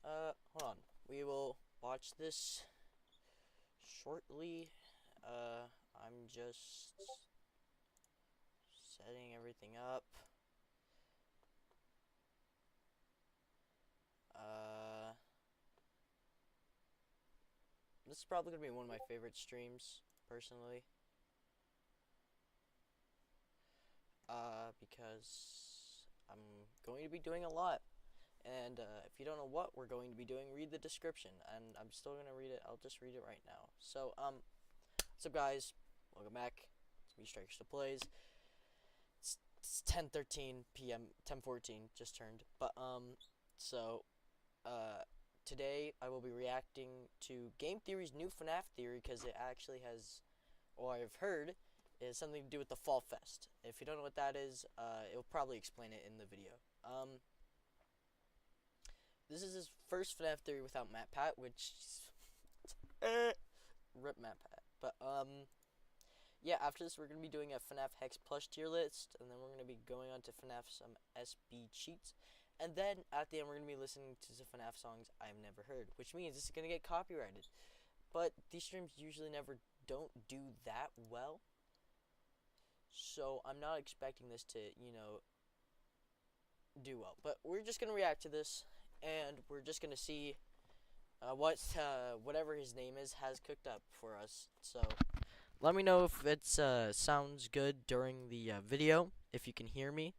Hold on. We will watch this shortly. I'm just setting everything up. This is probably gonna be one of my favorite streams, personally. Because I'm going to be doing a lot. And if you don't know what we're going to be doing, read the description. And I'm still going to read it. I'll just read it right now. So, what's up, guys? Welcome back. It's me, Strykers to Plays. It's 10:13 p.m. 10:14 just turned. But, today I will be reacting to Game Theory's new FNAF theory, because it actually has, or I've heard, is something to do with the Fall Fest. If you don't know what that is, it'll probably explain it in the video. This is his first FNAF theory without MatPat, which rip MatPat. But yeah, after this we're gonna be doing a FNAF Hex plush tier list, and then we're gonna be going on to FNAF some SB cheats, and then at the end we're gonna be listening to some FNAF songs I've never heard, which means this is gonna get copyrighted. But these streams usually don't do that well. So I'm not expecting this to, do well. But we're just going to react to this, and we're just going to see what whatever his name is has cooked up for us. So let me know if it sounds good during the video, if you can hear me,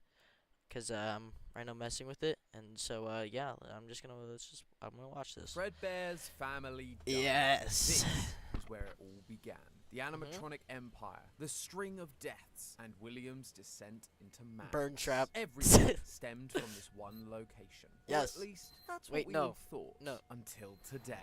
because I'm right now messing with it. And so yeah, I'm gonna watch this. Fredbear's family died. Yes. This is where it all began. The animatronic empire, the string of deaths, and William's descent into madness. Burn trap. Everything stemmed from this one location. Yes. Or at least that's what we all thought. Until today.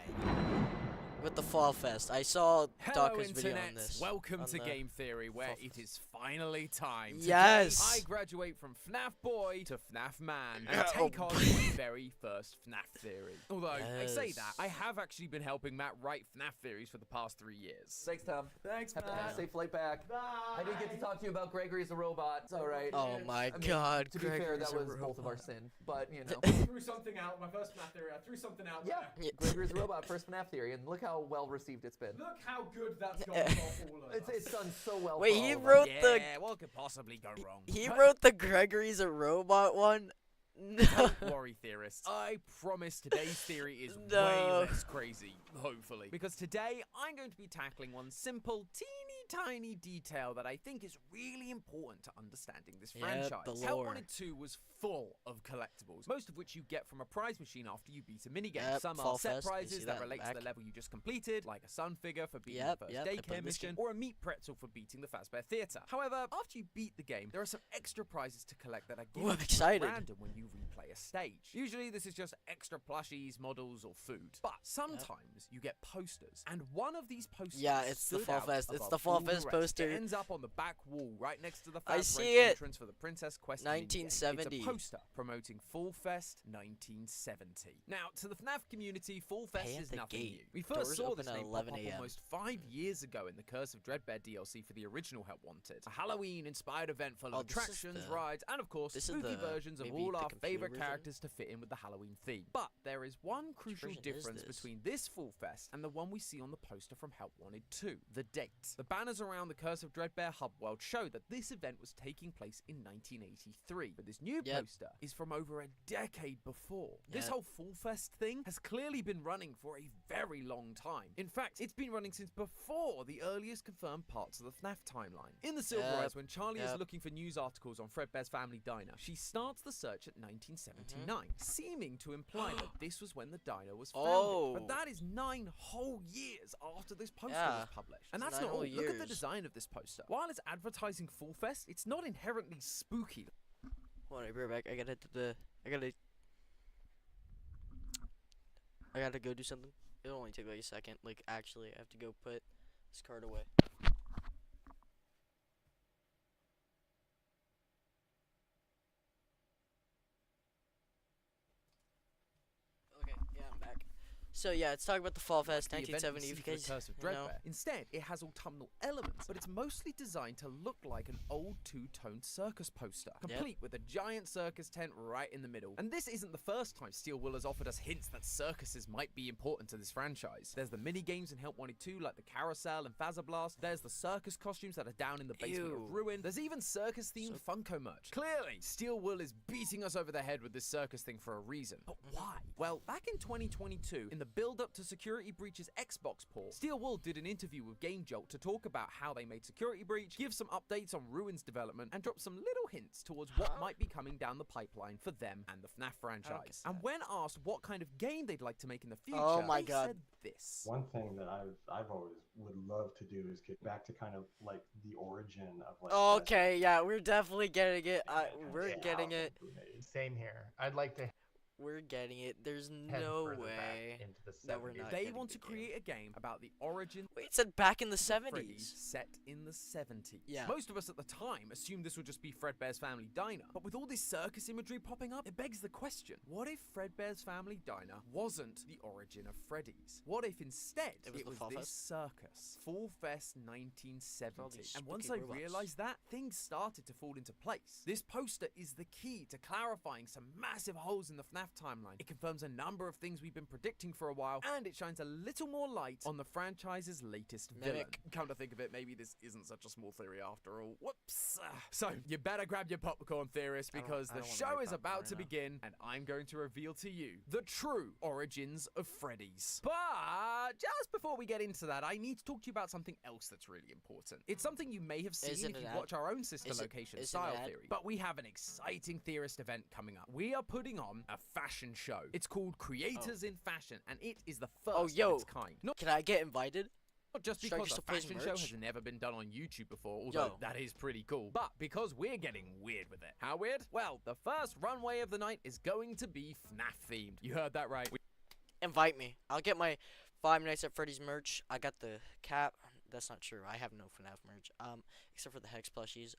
With the Fall Fest, I saw Hello, Docker's video Internet. on this. Welcome to Game Theory, where it is finally time. Yes. Today, I graduate from FNAF boy to FNAF man and take on my very first FNAF theory. Although I say that, I have actually been helping Matt write FNAF theories for the past 3 years. Thanks, Tom. Thanks, Have Matt. a safe flight back. Bye. I didn't get to talk to you about Gregory as a robot. It's all right. Oh my God, To be fair, Gregory's that a was robot. both of our sin. But you know. I threw something out. My first FNAF theory. I threw something out Yeah. there. Gregory's a robot. First FNAF theory, and look how well received it's been. Look how good that's gone for all of us. It's done so well. Wait, for he all of us. wrote Yeah, what could possibly go wrong? He wrote the Gregory's a robot one. No. Don't worry, theorists. I promise today's theory is No. way less crazy, hopefully. Because today, I'm going to be tackling one simple, teeny tiny detail that I think is really important to understanding this franchise. the Help lore. Wanted 2 was full of collectibles, most of which you get from a prize machine after you beat a minigame. Yep, Some Fall are set Fest, I prizes see that that relate to back. the level you just completed, like a sun figure for beating Yep, the first yep, I played daycare this mission, game. or a meat pretzel for beating the Fazbear Theater. However, after you beat the game, there are some extra prizes to collect that are Ooh, I'm given excited. at random when you replay a stage. Usually this is just extra plushies, models, or food. But sometimes you get posters, and one of these posters Yeah, it's the stood Fall out Fest. It's above the Fall all the Fest rest. poster. It ends up on the back wall, right next to the I Faz see it. entrance for the Princess Quest minigame. 1970. It's a poster promoting Fall Fest 1970. Now, to the FNAF community, Fall Fest Pay at is the nothing gate. new. We Doors first saw open this at name pop 11 up a.m. almost 5 years ago in the Curse of Dreadbear DLC for the original Help Wanted. A Halloween-inspired event full Oh, of this is attractions, the- rides, and of course, this is spooky the- versions of maybe all the our computer favorite version? characters to fit in with the Halloween theme. But there is one crucial version is difference this? between this Fall Fest and the one we see on the poster from Help Wanted 2, the date. The banners around the Curse of Dreadbear hub world show that this event was taking place in 1983, but this new Yep. poster is from over a decade before. This Yep. whole Fall Fest thing has clearly been running for a very long time. In fact, it's been running since before the earliest confirmed parts of the FNAF timeline. In the Silver Yep. Eyes, when Charlie is Yep. looking for news articles on Fredbear's Family Diner, she starts the search at 1979, seeming to imply that this was when the diner was founded. Oh. But that is 9 whole years after this poster Yeah. was published. And It's that's 9 not all. whole Look at the years. design of this poster. While it's advertising Fall Fest, it's not inherently spooky. Hold on, I'll be right back. I gotta go do something. It'll only take like a second. Like, actually, I have to go put this card away. Okay, yeah, I'm back. So yeah, let's talk about the Fall Fest The event 1970. we If see you for guys the Curse of know. Dreadbear. Instead, it has autumnal elements, but it's mostly designed to look like an old two-tone circus poster, complete with a giant circus tent right in the middle. And this isn't the first time Steel Wool has offered us hints that circuses might be important to this franchise. There's the mini games in Help Wanted 2 like the Carousel and Fazablast. There's the circus costumes that are down in the basement of Ruin. There's even circus-themed Funko merch. Clearly, Steel Wool is beating us over the head with this circus thing for a reason. But why? Well, back in 2022, in the build-up to Security Breach's Xbox port, Steel Wool did an interview with Game Jolt to talk about how they made Security Breach, give some updates on Ruin's development, and drop some little hints towards what might be coming down the pipeline for them and the FNAF franchise. And when asked what kind of game they'd like to make in the future, Oh my they God. said this. One thing that I've always would love to do is get back to kind of like the origin of like. Okay, yeah, we're definitely getting it. We're getting it. Same here. I'd like to We're getting it. There's head no further back way into the that we're 70s. not. They getting want the to game. create a game about the origin Wait, it said back in the Freddy's 70s. set in the 70s. Yeah. Most of us at the time assumed this would just be Fredbear's Family Diner. But with all this circus imagery popping up, it begs the question, what if Fredbear's Family Diner wasn't the origin of Freddy's? What if instead It was the Fall this Fest? circus? Fall Fest all 1970. these And once I spooky robots. realized that, things started to fall into place. This poster is the key to clarifying some massive holes in the FNAF timeline. It confirms a number of things we've been predicting for a while, and it shines a little more light on the franchise's latest villain. Mimic. Come to think of it, maybe this isn't such a small theory after all. Whoops. So, you better grab your popcorn, theorists, I don't- because I the don't wanna show make is popcorn about right to now. begin, and I'm going to reveal to you the true origins of Freddy's. But just before we get into that, I need to talk to you about something else that's really important. It's something you may have seen Is it if an you ad? watch our own sister Is it- location, is it an Style ad? Theory. But we have an exciting theorist event coming up. We are putting on a fashion show. It's called Creators in Fashion, and it is the first Oh, yo. of its kind. Not Can I get invited? just Strykers because a still plays fashion show merch? has never been done on YouTube before, although Yo. that is pretty cool, but because we're getting weird with it. How weird? Well, the first runway of the night is going to be FNAF themed. You heard that right. Invite me. I'll get my Five Nights at Freddy's merch. I got the cap. That's not true. I have no FNAF merch. Except for the Hex plushies.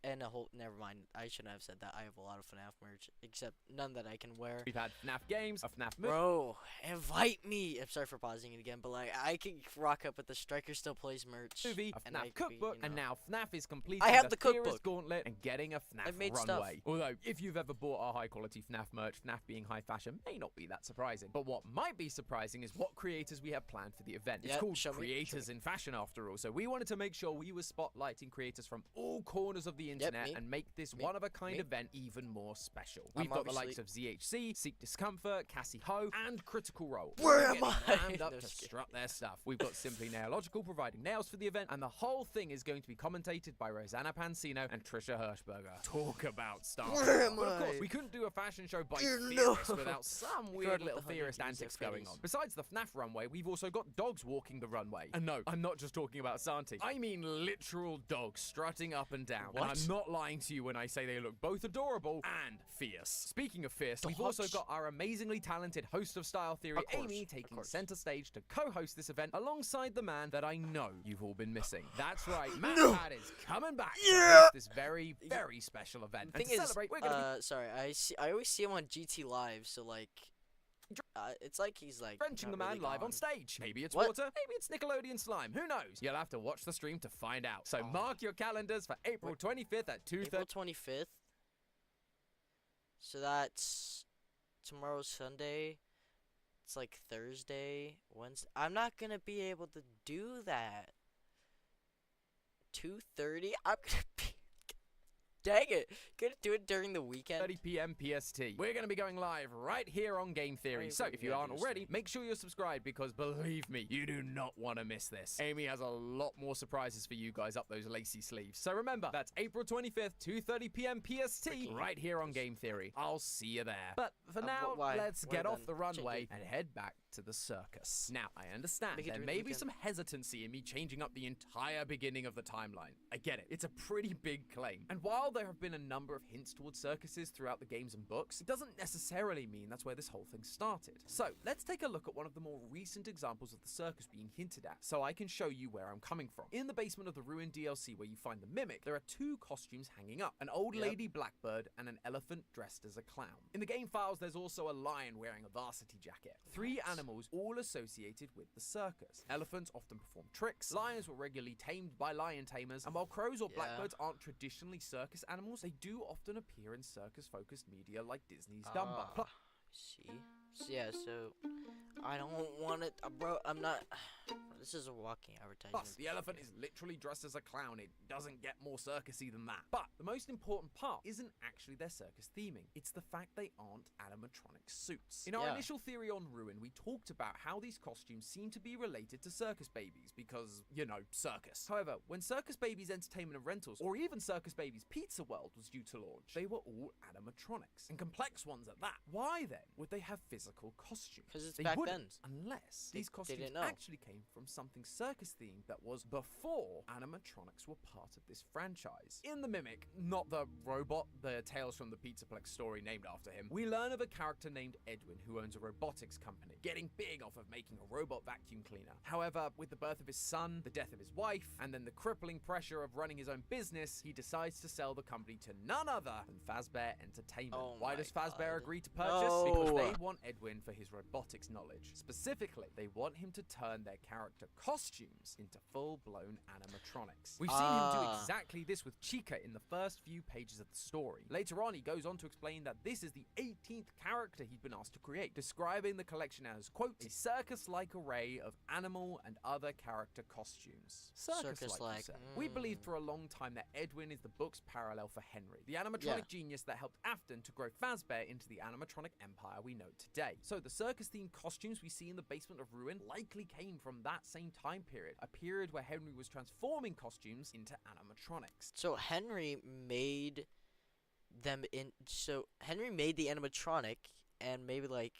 And a whole. Never mind. I shouldn't have said that. I have a lot of FNAF merch, except none that I can wear. We've had FNAF games, a FNAF movie. Bro, invite me. I'm sorry for pausing it again, but like I can rock up with the Strykers Still Plays merch. A and I FNAF could be, cookbook, you and know. now FNAF is complete. I have the Theorist cookbook. Gauntlet and getting a FNAF I've made runway. stuff. Although, if you've ever bought our high-quality FNAF merch, FNAF being high fashion may not be that surprising. But what might be surprising is what creators we have planned for the event. It's Yep, called show me, Creators in Fashion, after all. So we wanted to make sure we were spotlighting creators from all corners of the internet me. and make this Me. one-of-a-kind Me. event even more special. I'm We've got the likes obviously- of ZHC, Seek Discomfort, Cassie Ho, and Critical Role. Where All am getting I? rammed up No, to just kidding. strut their stuff. We've got Simply Nailogical providing nails for the event, and the whole thing is going to be commentated by Rosanna Pansino and Trisha Hirschberger. Talk about stars. Where am But of course, I? we couldn't do a fashion show by You theorists know. without some Guard weird with little the honey theorist bees at antics going Freddy's. on. Besides the FNAF runway, we've also got dogs walking the runway. And no, I'm not just talking about Santi. I mean literal dogs strutting up and down. And What? I'm not lying to you when I say they look both adorable and fierce. Speaking of fierce, we've also Dogs? got our amazingly talented host of Style Theory, Of course, Amy, of taking course. center stage to co-host this event alongside the man that I know you've all been missing. That's right, Matt No. Pad is coming back to Yeah. host this very, very special event. The And thing to is, celebrate, we're gonna be sorry, I always see him on GT Live, so like, it's like he's like drenching not the man really live on gone. stage. Maybe it's What? water, maybe it's Nickelodeon slime. Who knows? You'll have to watch the stream to find out. So Oh. mark your calendars for April 25th at 2:30. April 25th. So that's tomorrow's Sunday. It's like Thursday, Wednesday. I'm not gonna be able to do that. 2:30. I'm gonna be. Dang it! Gonna do it during the weekend. 30 p.m. PST. We're going to be going live right here on Game Theory. Right, So we if you gotta aren't do this already, thing. make sure you're subscribed because believe me, you do not want to miss this. Amy has a lot more surprises for you guys up those lacy sleeves. So remember, that's April 25th, 2:30 p.m. PST, Freaking right here on Game Theory. I'll see you there. But for now, why? let's Where get off then? the runway Change it. and head back to the circus. Now, I understand Make it there during may the be weekend. some hesitancy in me changing up the entire beginning of the timeline. I get it. It's a pretty big claim. And while there have been a number of hints towards circuses throughout the games and books, it doesn't necessarily mean that's where this whole thing started. So, let's take a look at one of the more recent examples of the circus being hinted at, so I can show you where I'm coming from. In the basement of the Ruin DLC where you find the Mimic, there are two costumes hanging up, an old lady blackbird and an elephant dressed as a clown. In the game files, there's also a lion wearing a varsity jacket. Three animals all associated with the circus. Elephants often perform tricks, lions were regularly tamed by lion tamers, and while crows or blackbirds aren't traditionally circus animals, they do often appear in circus-focused media like Disney's Dumbo. See? So, yeah, so I don't want it, bro. I'm not. This is a walking advertisement. Plus, the elephant is literally dressed as a clown. It doesn't get more circusy than that. But the most important part isn't actually their circus theming. It's the fact they aren't animatronic suits. In our initial theory on Ruin, we talked about how these costumes seem to be related to circus babies because, you know, circus. However, when Circus Babies Entertainment and Rentals, or even Circus Babies Pizza World was due to launch, they were all animatronics, and complex ones at that. Why then would they have physical costumes? Because it's They back wouldn't, then. unless They these costumes didn't know. actually came from something circus themed that was before animatronics were part of this franchise. In the Mimic, not the robot, the Tales from the Pizzaplex story named after him, we learn of a character named Edwin who owns a robotics company, getting big off of making a robot vacuum cleaner. However, with the birth of his son, the death of his wife, and then the crippling pressure of running his own business, he decides to sell the company to none other than Fazbear Entertainment. Oh Why my does Fazbear God. agree to purchase? Because No. they want Edwin for his robotics knowledge. Specifically, they want him to turn their character costumes into full-blown animatronics. We've seen him do exactly this with Chica in the first few pages of the story. Later on, he goes on to explain that this is the 18th character he'd been asked to create, describing the collection as, quote, a circus-like array of animal and other character costumes. Circus-like, you say. We believed for a long time that Edwin is the book's parallel for Henry, the animatronic genius that helped Afton to grow Fazbear into the animatronic empire we know today. So the circus-themed costumes we see in the basement of Ruin likely came from that same time period, a period where Henry was transforming costumes into animatronics. So Henry made them in. So Henry made the animatronic, and maybe like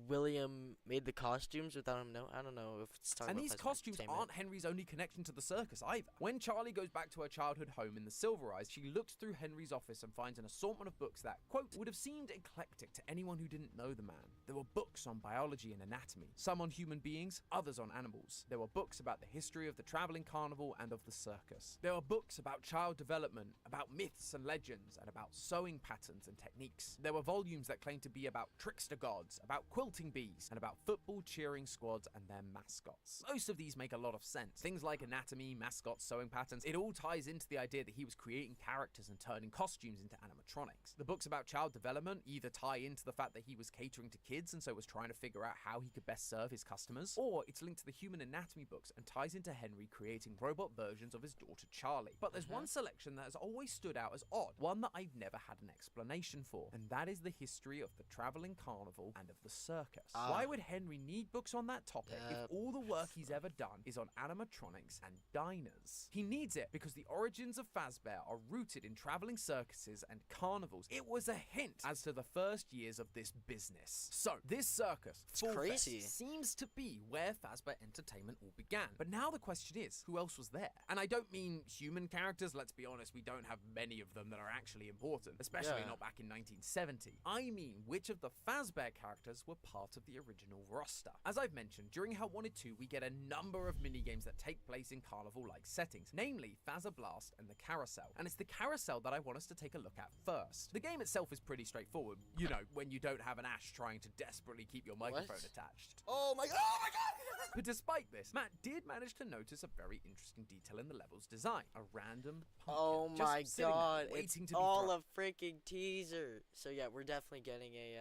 William made the costumes without him know. I don't know if it's talking And about these Fazbear costumes Entertainment. aren't Henry's only connection to the circus either. When Charlie goes back to her childhood home in the Silver Eyes, she looks through Henry's office and finds an assortment of books that, quote, would have seemed eclectic to anyone who didn't know the man. There were books on biology and anatomy, some on human beings, others on animals. There were books about the history of the traveling carnival and of the circus. There were books about child development, about myths and legends, and about sewing patterns and techniques. There were volumes that claimed to be about trickster gods, about quilting bees, and about football cheering squads and their mascots. Most of these make a lot of sense. Things like anatomy, mascots, sewing patterns, it all ties into the idea that he was creating characters and turning costumes into animatronics. The books about child development either tie into the fact that he was catering to kids and so was trying to figure out how he could best serve his customers, or it's linked to the human anatomy books and ties into Henry creating robot versions of his daughter Charlie. But there's one selection that has always stood out as odd, one that I've never had an explanation for, and that is the history of the traveling carnival and of the circus. Why would Henry need books on that topic if all the work he's ever done is on animatronics and diners? He needs it because the origins of Fazbear are rooted in traveling circuses and carnivals. It was a hint as to the first years of this business. So, this circus, Full Fest, crazy. seems to be where Fazbear Entertainment all began. But now the question is, who else was there? And I don't mean human characters, let's be honest, we don't have many of them that are actually important, especially not back in 1970. I mean, which of the Fazbear characters were part of the original roster? As I've mentioned, during Help Wanted 2, we get a number of minigames that take place in carnival-like settings, namely Fazzablast and the Carousel. And it's the Carousel that I want us to take a look at first. The game itself is pretty straightforward, you know, when you don't have an Ash trying to desperately keep your microphone attached. Oh my god! Oh my god! But despite this, Matt did manage to notice a very interesting detail in the level's design. A random pumpkin Oh just my sitting there, god! waiting It's to be all dropped. a freaking teaser. So yeah, we're definitely getting a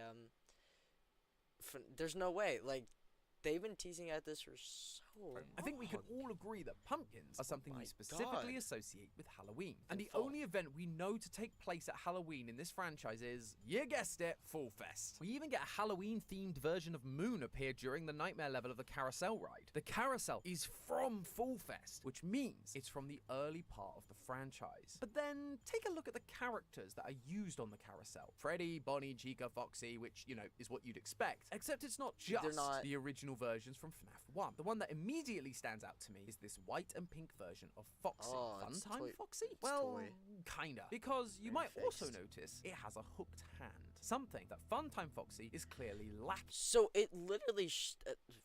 there's no way. Like, they've been teasing at this for so I think we can all agree that pumpkins are something my we specifically God. associate with Halloween. And And the fall. only event we know to take place at Halloween in this franchise is, you guessed it, Fall Fest. We even get a Halloween-themed version of Moon appear during the nightmare level of the carousel ride. The carousel is from Fall Fest, which means it's from the early part of the franchise. But then, take a look at the characters that are used on the carousel. Freddy, Bonnie, Chica, Foxy, which, you know, is what you'd expect. Except it's not just not- the original versions from FNAF 1. The one that immediately stands out to me is this white and pink version of Foxy. Oh, Fun it's time toy- Foxy? it's Well, toy. kinda. Because you Very might also fixed. notice it has a hooked hand. Something that Funtime Foxy is clearly lacking. So it literally,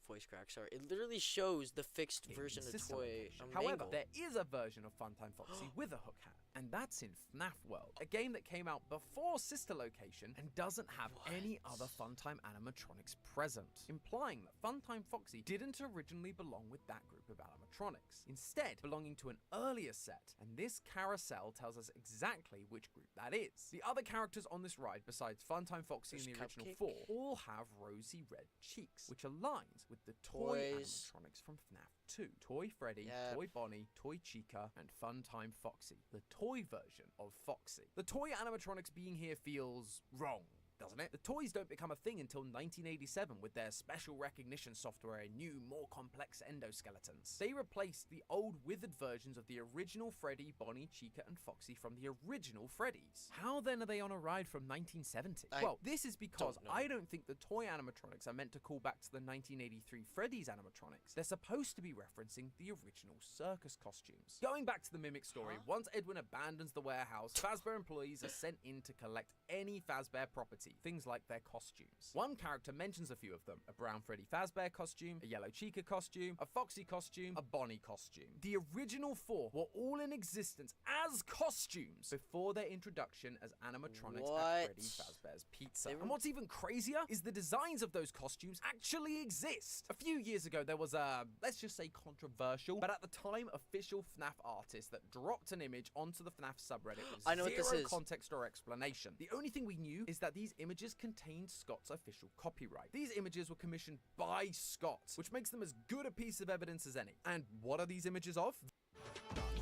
voice crack, sorry. It literally shows the fixed in version of system toy location. However, Mangle. there is a version of Funtime Foxy with a hook hand, and that's in FNAF World, a game that came out before Sister Location and doesn't have any other Funtime animatronics present, implying that Funtime Foxy didn't originally belong with that group of animatronics, instead belonging to an earlier set, and this carousel tells us exactly which group that is. The other characters on this ride, besides Funtime Foxy and There's the original Cupcake. 4, all have rosy red cheeks, which aligns with the toy Toys. animatronics from FNAF 2. Toy Freddy, Yep. Toy Bonnie, Toy Chica, and Funtime Foxy, the toy version of Foxy. The toy animatronics being here feels wrong, doesn't it? The toys don't become a thing until 1987 with their special recognition software and new, more complex endoskeletons. They replaced the old withered versions of the original Freddy, Bonnie, Chica, and Foxy from the original Freddy's. How then are they on a ride from 1970? Well, this is because don't know. I don't think the toy animatronics are meant to call back to the 1983 Freddy's animatronics. They're supposed to be referencing the original circus costumes. Going back to the Mimic story, once Edwin abandons the warehouse, Fazbear employees are sent in to collect any Fazbear property, things like their costumes. One character mentions a few of them: a brown Freddy Fazbear costume, a yellow Chica costume, a Foxy costume, a Bonnie costume. The original 4 were all in existence as costumes before their introduction as animatronics at What? Freddy Fazbear's Pizza. They were- And what's even crazier is the designs of those costumes actually exist. A few years ago, there was a, let's just say controversial, but at the time, official FNAF artist that dropped an image onto the FNAF subreddit with I know what this zero is. context or explanation. The only thing we knew is that these images contained Scott's official copyright. These images were commissioned by Scott, which makes them as good a piece of evidence as any. And what are these images of?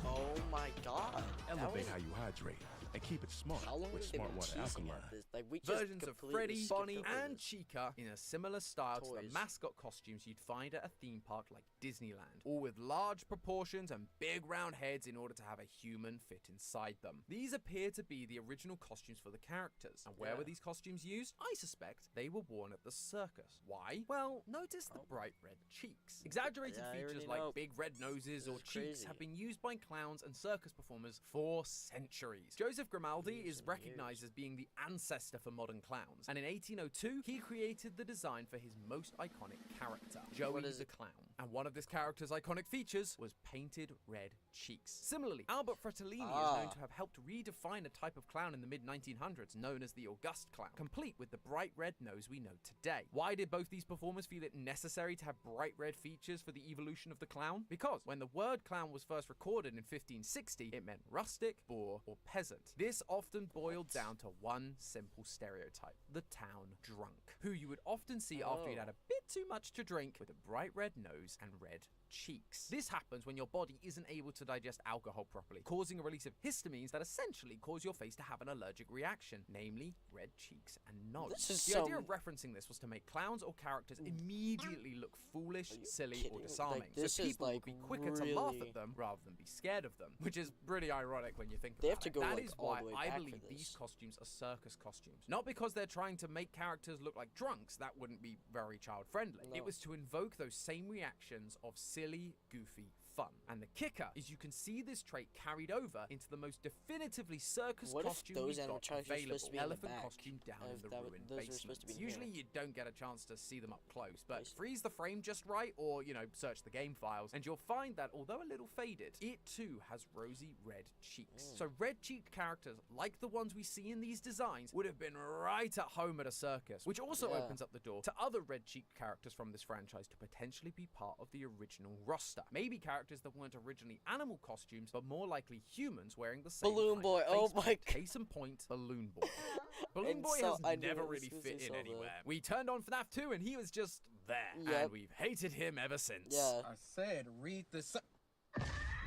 Oh my God. That Elevate was- how you hydrate and keep it smart How long with have they smart been water teasing alkaline. at this? Like, we just Versions of completely Freddy, skipped Bonnie, over and this. Chica in a similar style to the Toys. mascot costumes you'd find at a theme park like Disneyland, all with large proportions and big round heads in order to have a human fit inside them. These appear to be the original costumes for the characters. And where were these costumes used? I suspect they were worn at the circus. Why? Well, notice the bright red cheeks. Exaggerated Yeah, I already features like know. big red noses This or is cheeks crazy. have been used by clowns and circus performers for centuries. Joseph Grimaldi Years is and recognized as being the ancestor for modern clowns, and in 1802 he created the design for his most iconic character, Joey is the it? Clown. And one of this character's iconic features was painted red cheeks. Similarly, Albert Fratellini is known to have helped redefine a type of clown in the mid-1900s known as the August Clown, complete with the bright red nose we know today. Why did both these performers feel it necessary to have bright red features for the evolution of the clown? Because when the word clown was first recorded in 1560, it meant rustic, boor, or peasant. This often boiled down to one simple stereotype: the town drunk, who you would often see after you'd had a bit too much to drink, with a bright red nose and red cheeks. This happens when your body isn't able to digest alcohol properly, causing a release of histamines that essentially cause your face to have an allergic reaction, namely red cheeks and nods. This is The idea some- of referencing this was to make clowns or characters immediately look foolish, Are you silly, kidding? or Like, disarming, this so is, people would be quicker to laugh really- at them rather than be scared of them, which is pretty ironic when you think They have about to it. go, That like, is all why the way I back for believe these this. costumes are circus costumes. Not because they're trying to make characters look like drunks, that wouldn't be very child friendly. No. It was to invoke those same reactions of silly, goofy fun. And the kicker is you can see this trait carried over into the most definitively circus What if costume those we've got animatronics were supposed available. to be in the Elephant back? costume down And in if the that would- ruined those were basement. supposed to be in here. Usually you don't get a chance to see them up close, but see. freeze the frame just right, or, you know, search the game files, and you'll find that although a little faded, it too has rosy red cheeks. So red-cheeked characters, like the ones we see in these designs, would have been right at home at a circus, which also Yeah. opens up the door to other red-cheeked characters from this franchise to potentially be part of the original roster. Maybe characters that weren't originally animal costumes, but more likely humans wearing the same Balloon kind Boy, of oh face my paint. God. Case in point, Balloon Boy. Balloon And Boy so- I has knew never it was really as soon as fit I in saw that. anywhere. We turned on FNAF 2 and he was just there, Yep. and we've hated him ever since. Yeah. I said read the.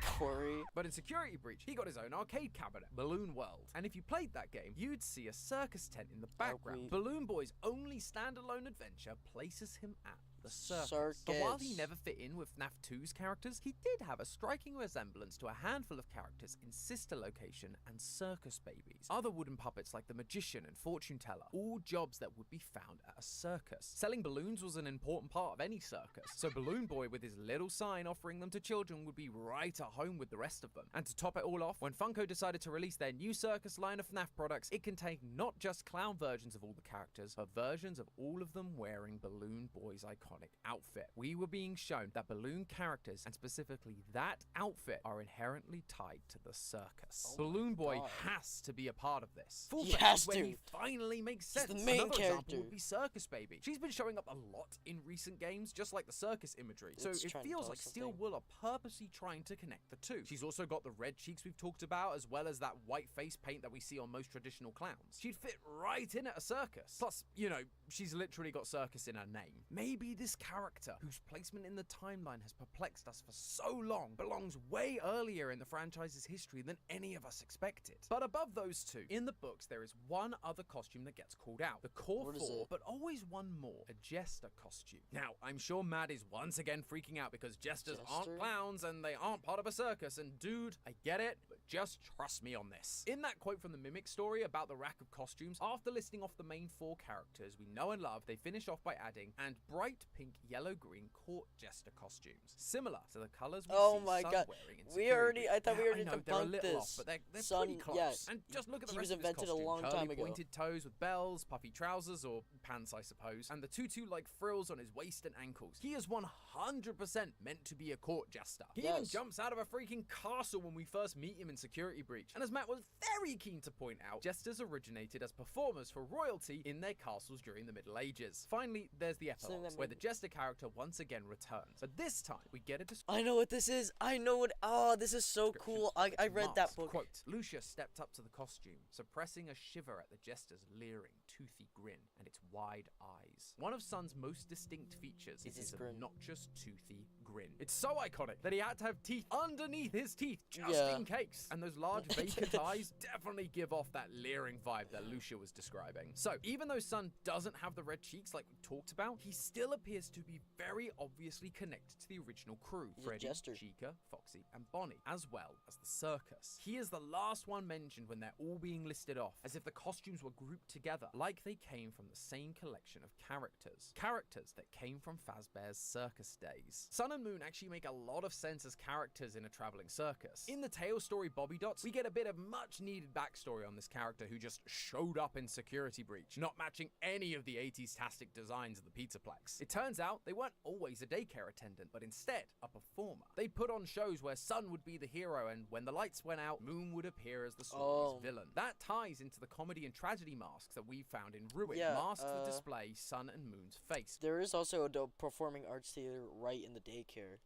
Corey. But in Security Breach, he got his own arcade cabinet, Balloon World. And if you played that game, you'd see a circus tent in the background. Balloon Boy's only standalone adventure places him at the circus. But while he never fit in with FNAF 2's characters, he did have a striking resemblance to a handful of characters in Sister Location and Circus Babies. Other wooden puppets like the Magician and Fortune Teller, all jobs that would be found at a circus. Selling balloons was an important part of any circus, so Balloon Boy with his little sign offering them to children would be right at home with the rest of them. And to top it all off, when Funko decided to release their new circus line of FNAF products, it contained not just clown versions of all the characters, but versions of all of them wearing Balloon Boy's iconic outfit. We were being shown that balloon characters, and specifically that outfit, are inherently tied to the circus. Balloon Boy has to be a part of this. He has where to. he finally makes sense. the main Another character. example would be Circus Baby. She's been showing up a lot in recent games, just like the circus imagery. So It's it trying to feels tell like us Steel something. Wool are purposely trying to connect the two. She's also got the red cheeks we've talked about, as well as that white face paint that we see on most traditional clowns. She'd fit right in at a circus. Plus, you know, she's literally got circus in her name. Maybe this character, whose placement in the timeline has perplexed us for so long, belongs way earlier in the franchise's history than any of us expected. But above those two, in the books there is one other costume that gets called out. The core What is four, it? but always one more. A jester costume. Now, I'm sure Matt is once again freaking out because jesters aren't Jester? clowns and they aren't part of a circus, and dude, I get it, but just trust me on this. In that quote from the Mimic story about the rack of costumes, after listing off the main four characters we know and love, they finish off by adding, and bright pink, yellow, green court jester costumes. Similar to the colors we Oh see my Sun God. wearing in We Security already- Breach. I thought we Yeah, already I know, they're a debunked little this. off, but they're Sun- pretty close. yeah, And just look at the he rest was of his invented a costume. long Curly time ago. pointed toes with bells, puffy trousers or pants, I suppose, and the tutu-like frills on his waist and ankles. He is 100% meant to be a court jester. He even Yes. jumps out of a freaking castle when we first meet him in Security Breach. And as Matt was very keen to point out, jesters originated as performers for royalty in their castles during the Middle Ages. Finally, there's the Something epilogue, that where made- the jester character once again returns. But this time, we get a description. I know what this is. I know what. Oh, this is so cool. I read that book. Quote, Lucia stepped up to the costume, suppressing a shiver at the jester's leering, toothy grin and its wide eyes. One of Sun's most distinct features is his grin. obnoxious, toothy grin. It's so iconic that he had to have teeth underneath his teeth just Yeah. in case. And those large vacant eyes definitely give off that leering vibe that Lucia was describing. So, even though Sun doesn't have the red cheeks like we talked about, he still appears to be very obviously connected to the original crew. He's a Freddy, jester. Chica, Foxy, and Bonnie, as well as the circus. He is the last one mentioned when they're all being listed off, as if the costumes were grouped together, like they came from the same collection of characters. Characters that came from Fazbear's circus days. Sun and Moon actually make a lot of sense as characters in a traveling circus. In the tale story Bobby Dots, we get a bit of much needed backstory on this character who just showed up in Security Breach, not matching any of the 80s-tastic designs of the Pizzaplex. It turns out they weren't always a daycare attendant, but instead a performer. They put on shows where Sun would be the hero, and when the lights went out, Moon would appear as the story's villain. That ties into the comedy and tragedy masks that we found in Ruin. Yeah, Masks that display Sun and Moon's face. There is also a performing arts theater right in the daycare.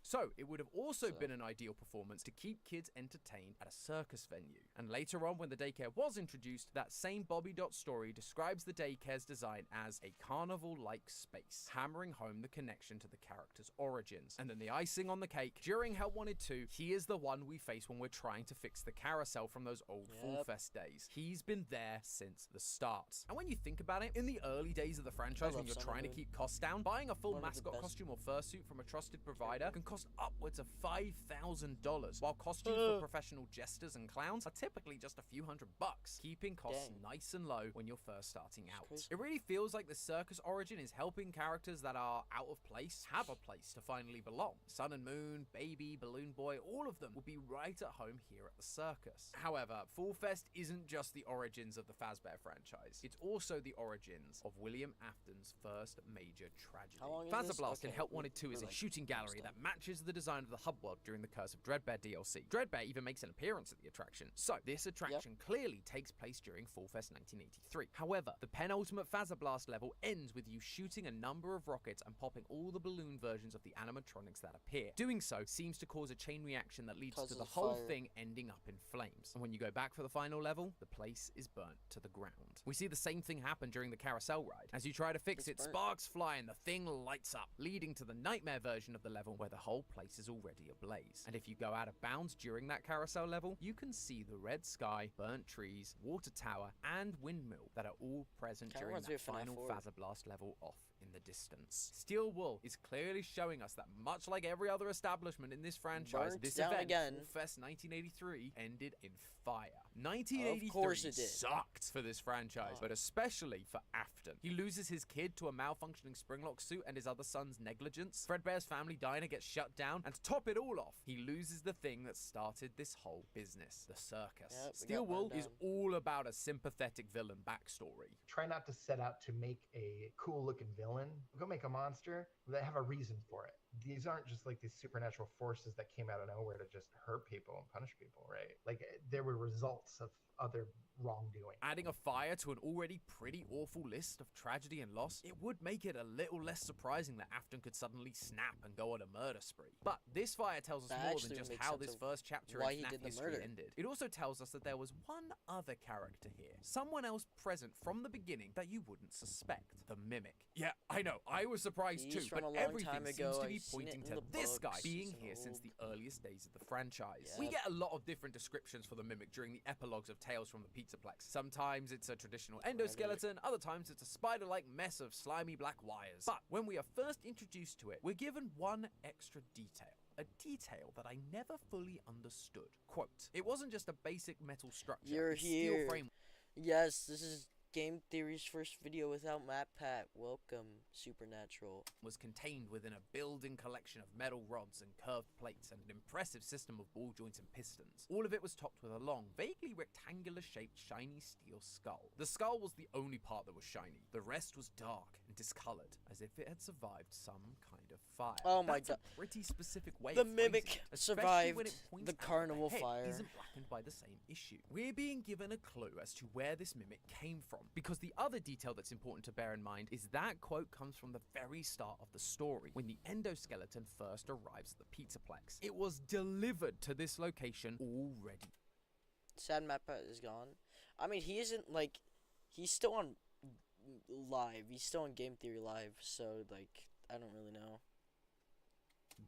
So, it would have also been an ideal performance to keep kids entertained at a circus venue. And later on, when the daycare was introduced, that same Bobby Dot story describes the daycare's design as a carnival-like space, hammering home the connection to the character's origins. And then the icing on the cake, during Help Wanted 2, he is the one we face when we're trying to fix the carousel from those old Fall Fest days. He's been there since the start. And when you think about it, in the early days of the franchise, when love you're Sun trying to and keep costs down, buying a full One of the mascot best. costume or fursuit from a trusted provider can cost upwards of $5,000, while costumes for professional jesters and clowns are typically just a few $100, keeping costs Dang. nice and low when you're first starting out. crazy. It really feels like the circus origin is helping characters that are out of place have a place to finally belong. Sun and Moon, Baby, Balloon Boy, all of them will be right at home here at the circus. However, Fall Fest isn't just the origins of the Fazbear franchise, it's also the origins of William Afton's first major tragedy. How long is this? Fazablast in Okay, Help Wanted 2 we're is a like shooting gallery almost that matches matches the design of the hub world during the Curse of Dreadbear DLC. Dreadbear even makes an appearance at the attraction. So, this attraction clearly takes place during Fall Fest 1983. However, the penultimate Phaser Blast level ends with you shooting a number of rockets and popping all the balloon versions of the animatronics that appear. Doing so seems to cause a chain reaction that leads to the whole thing ending up in flames. And when you go back for the final level, the place is burnt to the ground. We see the same thing happen during the carousel ride. As you try to fix it, sparks fly and the thing lights up, leading to the nightmare version of the level where the whole place is already ablaze. And if you go out of bounds during that carousel level, you can see the red sky, burnt trees, water tower, and windmill that are all present during that final Phaser Blast level off in the distance. Steel Wool is clearly showing us that much like every other establishment in this franchise, this event, Fall Fest 1983, ended in fire. 1983 sucked for this franchise, but especially for Afton. He loses his kid to a malfunctioning Springlock suit and his other son's negligence. Fredbear's family diner gets shut down, and to top it all off, he loses the thing that started this whole business, the circus. Steel Wool is all about a sympathetic villain backstory. Try not to set out to make a cool-looking villain. Go make a monster that have a reason for it. These aren't just like these supernatural forces that came out of nowhere to just hurt people and punish people, right? Like, there were results of other wrongdoing. Adding a fire to an already pretty awful list of tragedy and loss, it would make it a little less surprising that Afton could suddenly snap and go on a murder spree. But this fire tells us more than just how this first chapter in FNAF history ended. It also tells us that there was one other character here, someone else present from the beginning that you wouldn't suspect, the Mimic. Yeah, I know, I was surprised too, but everything seems to be pointing to this guy being here since the earliest days of the franchise. We get a lot of different descriptions for the Mimic during the epilogues of Tales from the Pizzaplex. Sometimes it's a traditional endoskeleton, other times it's a spider-like mess of slimy black wires. But when we are first introduced to it, we're given one extra detail. A detail that I never fully understood. Quote, it wasn't just a basic metal structure. You're here. Steel frame. Yes, this is Game Theory's first video without Map Pack. Welcome, Supernatural. Was contained within a building collection of metal rods and curved plates and an impressive system of ball joints and pistons. All of it was topped with a long, vaguely rectangular-shaped shiny steel skull. The skull was the only part that was shiny. The rest was dark and discolored, as if it had survived some kind of fire. Oh my god. A pretty specific way the of Mimic survived the out carnival the fire. Isn't blackened by the same issue. We're being given a clue as to where this Mimic came from, because the other detail that's important to bear in mind is that quote comes from the very start of the story, when the endoskeleton first arrives at the Pizzaplex. It was delivered to this location already. Sad Mappa is gone. I mean, he isn't, like, he's still on live. He's still on Game Theory Live, so, like, I don't really know.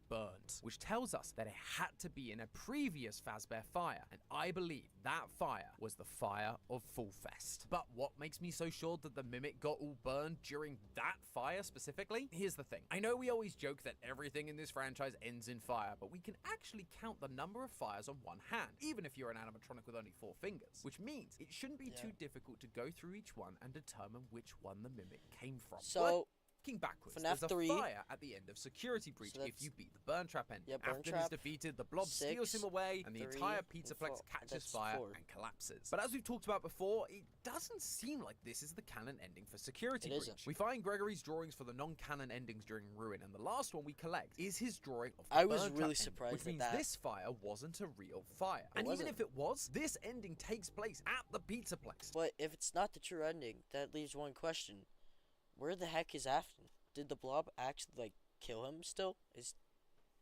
Burnt, which tells us that it had to be in a previous Fazbear fire, and I believe that fire was the fire of Fall Fest. But what makes me so sure that the Mimic got all burned during that fire specifically? Here's the thing. I know we always joke that everything in this franchise ends in fire, but we can actually count the number of fires on one hand, even if you're an animatronic with only 4 fingers, which means it shouldn't be too difficult to go through each one and determine which one the Mimic came from. So, Looking backwards, FNAF there's a 3. fire at the end of Security Breach if you beat the Burn Trap ending. Afton is defeated, the Blob steals him away, and the entire Pizzaplex catches fire and collapses. But as we've talked about before, it doesn't seem like this is the canon ending for Security Breach. We find Gregory's drawings for the non-canon endings during Ruin, and the last one we collect is his drawing of the Burn Trap ending, which means this fire wasn't a real fire. And even if it was, this ending takes place at the Pizzaplex. But if it's not the true ending, that leaves one question. Where the heck is Afton? Did the Blob actually, like, kill him still?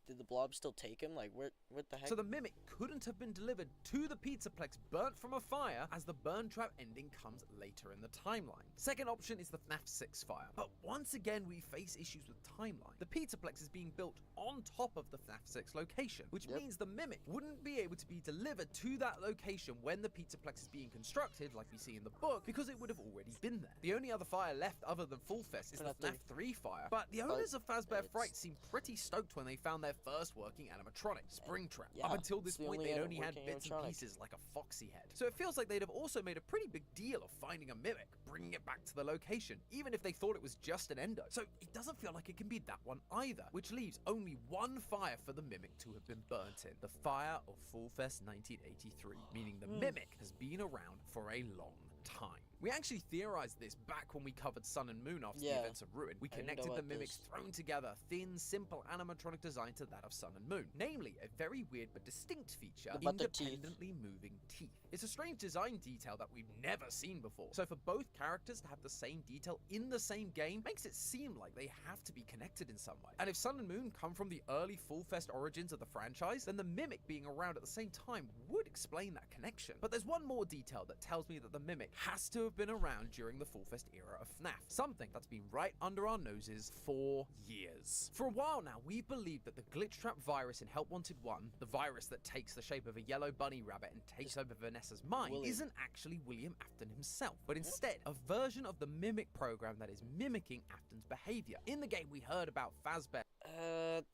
Did the Blob still take him? Like, what the heck? So the Mimic couldn't have been delivered to the Pizzaplex burnt from a fire, as the Burn Trap ending comes later in the timeline. Second option is the FNAF 6 fire. But once again, we face issues with timeline. The Pizzaplex is being built on top of the FNAF 6 location, which means the Mimic wouldn't be able to be delivered to that location when the Pizzaplex is being constructed, like we see in the book, because it would have already been there. The only other fire left other than Fall Fest is the FNAF 3 fire, but the owners of Fazbear Fright seemed pretty stoked when they found their first working animatronic, Springtrap. Up until this point, they'd only had bits and pieces like a foxy head. So it feels like they'd have also made a pretty big deal of finding a Mimic, bringing it back to the location, even if they thought it was just an endo. So it doesn't feel like it can be that one either, which leaves only one fire for the Mimic to have been burnt in, the fire of Fall Fest 1983, meaning the Mimic has been around for a long time. We actually theorized this back when we covered Sun and Moon after the Yeah. events of Ruin. We I didn't know connected the about mimics this. thrown together, thin, simple animatronic design to that of Sun and Moon. Namely, a very weird but distinct feature, What about the teeth? independently moving teeth. It's a strange design detail that we've never seen before. So for both characters to have the same detail in the same game makes it seem like they have to be connected in some way. And if Sun and Moon come from the early Full Fest origins of the franchise, then the Mimic being around at the same time would explain that connection. But there's one more detail that tells me that the Mimic has to have been around during the Full Fest era of FNAF, something that's been right under our noses for years. For a while now, we've believed that the glitch trap virus in Help Wanted 1, the virus that takes the shape of a yellow bunny rabbit and takes over Vanessa's mind, William. isn't actually William Afton himself, but instead a version of the Mimic program that is mimicking Afton's behavior. In the game, we heard about Fazbear.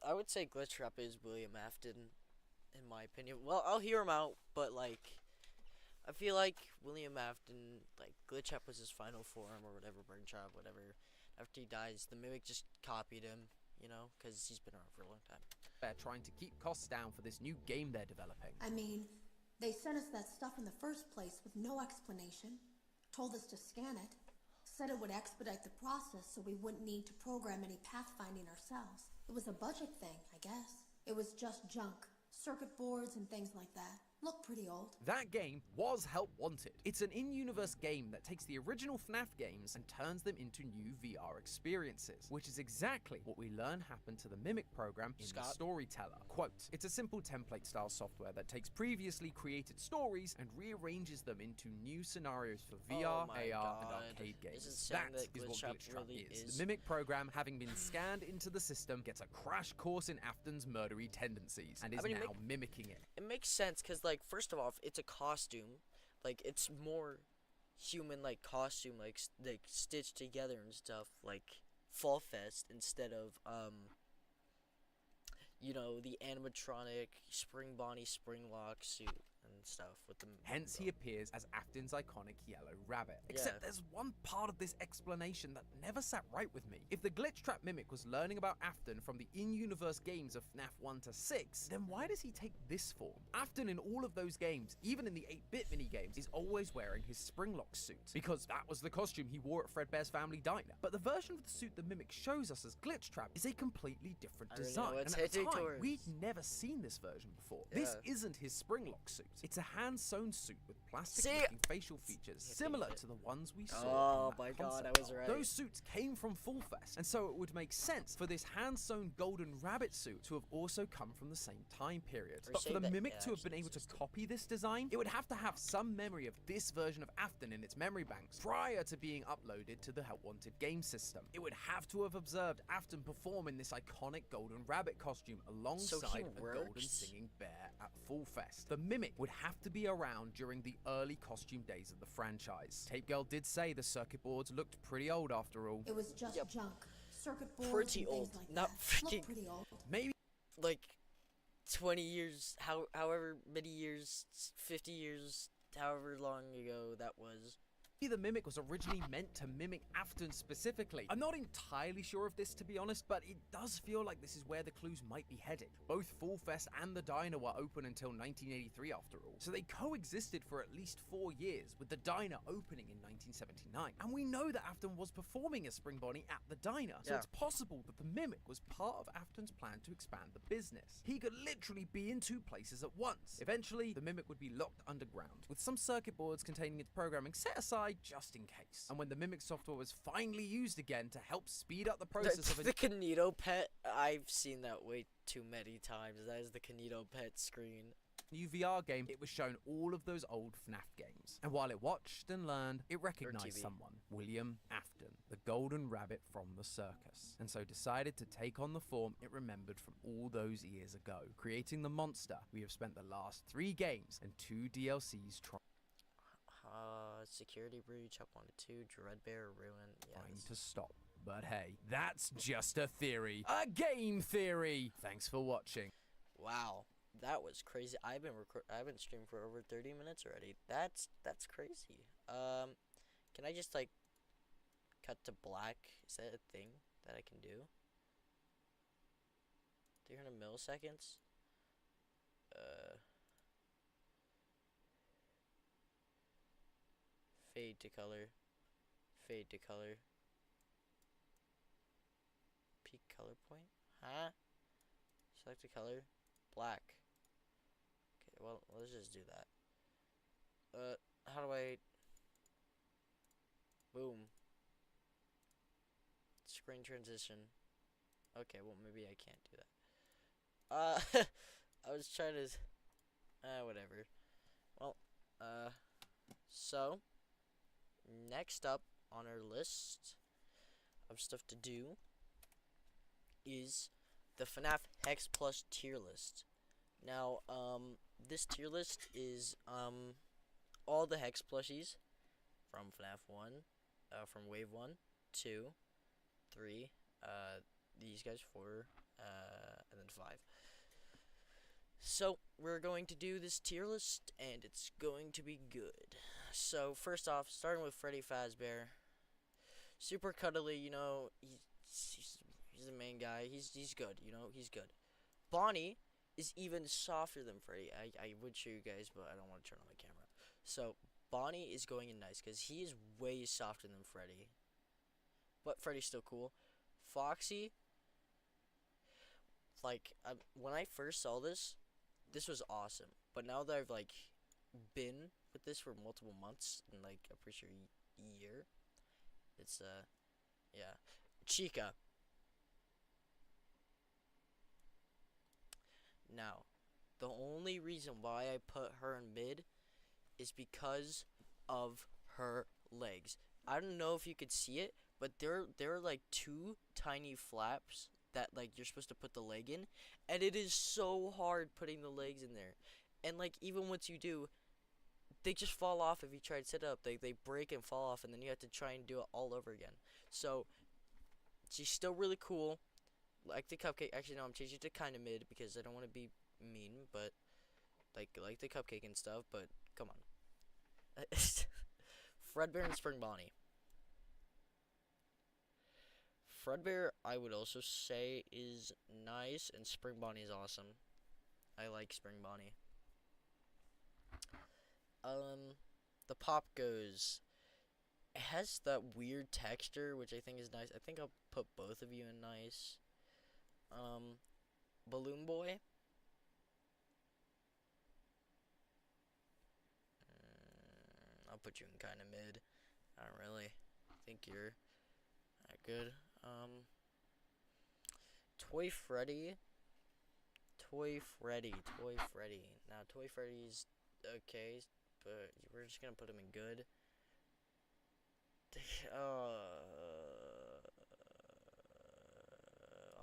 I would say Glitch Trap is William Afton, in my opinion. Well, I'll hear him out, but like, I feel like William Afton, like Glitch Trap was his final form or whatever, Burn Trap, whatever. After he dies, the Mimic just copied him, you know, because he's been around for a long time. They're trying to keep costs down for this new game they're developing. I mean, they sent us that stuff in the first place with no explanation, told us to scan it, said it would expedite the process so we wouldn't need to program any pathfinding ourselves. It was a budget thing, I guess. It was just junk, circuit boards and things like that. Look pretty old. That game was Help Wanted. It's an in-universe game that takes the original FNAF games and turns them into new VR experiences, which is exactly what we learn happened to the Mimic program in The Scott? Storyteller. Quote, it's a simple template-style software that takes previously created stories and rearranges them into new scenarios for VR, Oh my AR, and God. arcade games. This is saying that is what Glitch Trap Glitch Trap really is. is. The Mimic program, having been scanned into the system, gets a crash course in Afton's murdery tendencies and is I mean, now mimicking it. It makes sense because, like, first of all, it's a costume. Like, it's more human, like, costume, like stitched together and stuff, like Fall Fest, instead of, you know, the animatronic Spring Bonnie Springlock suit and stuff with the. Hence, he appears as Afton's iconic yellow rabbit. Except there's one part of this explanation that never sat right with me. If the Glitch Trap Mimic was learning about Afton from the in-universe games of FNAF 1 to 6, then why does he take this form? Afton in all of those games, even in the 8-bit minigames, is always wearing his Springlock suit, because that was the costume he wore at Fredbear's Family Diner. But the version of the suit the Mimic shows us as Glitch Trap is a completely different I already know design. what And at the heading time, towards. we'd never seen this version before. This Yeah. isn't his Springlock suit. It's a hand-sewn suit with plastic See? looking facial features similar to the ones we saw. Oh in that my God, I concept was art. right. Those suits came from Full Fest, and so it would make sense for this hand-sewn golden rabbit suit to have also come from the same time period. Or But for say the that Mimic it to have been actually able to existed. copy this design, it would have to have some memory of this version of Afton in its memory banks prior to being uploaded to the Help Wanted game system. It would have to have observed Afton perform in this iconic golden rabbit costume alongside a golden works? singing bear at Full Fest. The Mimic would have to be around during the early costume days of the franchise. Tape Girl did say the circuit boards looked pretty old after all. It was just Yep. junk, circuit boards Pretty and things old, like not that. freaking- Look pretty old. Maybe Like 20 years, however many years, 50 years, however long ago that was. the Mimic was originally meant to mimic Afton specifically. I'm not entirely sure of this, to be honest, but it does feel like this is where the clues might be headed. Both Full Fest and the diner were open until 1983 after all, so they coexisted for at least 4 years, with the diner opening in 1979. And we know that Afton was performing as Spring Bonnie at the diner, so Yeah. it's possible that the Mimic was part of Afton's plan to expand the business. He could literally be in 2 places at once. Eventually, the Mimic would be locked underground, with some circuit boards containing its programming set aside just in case. And when the Mimic software was finally used again to help speed up the process of The Canito pet, I've seen that way too many times. That is the Canito pet screen. new VR game, it was shown all of those old FNAF games. And while it watched and learned, it recognized TV. someone, William Afton, the golden rabbit from the circus, and so decided to take on the form it remembered from all those years ago, creating the monster we have spent the last 3 games and 2 DLCs trying Security Breach, Up 1 to 2, Dreadbear, Ruin. Yes. to stop. But hey, that's just a theory. A game theory! Thanks for watching. Wow, that was crazy. I've been streaming for over 30 minutes already. That's crazy. Can I just like cut to black? Is that a thing that I can do? 300 milliseconds. Fade to color. Fade to color. Peak color point? Huh? Select the color. Black. Okay, well, let's just do that. How do I... Boom. Screen transition. Okay, well, maybe I can't do that. I was trying to... whatever. Well, so... Next up on our list of stuff to do is the FNAF Hex Plus tier list. Now, this tier list is, all the Hex plushies from FNAF 1, from Wave 1, 2, 3, these guys 4, and then 5. So, we're going to do this tier list, and it's going to be good. So, first off, starting with Freddy Fazbear. Super cuddly, you know, he's the main guy. He's good, you know, he's good. Bonnie is even softer than Freddy. I would show you guys, but I don't want to turn on my camera. So, Bonnie is going in nice, because he is way softer than Freddy. But Freddy's still cool. Foxy, like, when I first saw this was awesome. But now that I've, like, been with this for multiple months, and, like, I'm pretty sure a year, it's, yeah. Chica. Now, the only reason why I put her in mid is because of her legs. I don't know if you could see it, but there are like 2 tiny flaps that, like, you're supposed to put the leg in, and it is so hard putting the legs in there. And, like, even once you do, they just fall off if you try to set it up. They break and fall off, and then you have to try and do it all over again. So, she's still really cool. Like the cupcake. Actually, no, I'm changing it to kind of mid because I don't want to be mean, but like the cupcake and stuff. But come on, Fredbear and Spring Bonnie. Fredbear, I would also say, is nice, and Spring Bonnie is awesome. I like Spring Bonnie. The Pop Goes. It has that weird texture, which I think is nice. I think I'll put both of you in nice. Balloon Boy. I'll put you in kind of mid. I don't really think you're that good. Toy Freddy. Now, Toy Freddy's okay, but we're just gonna put him in good.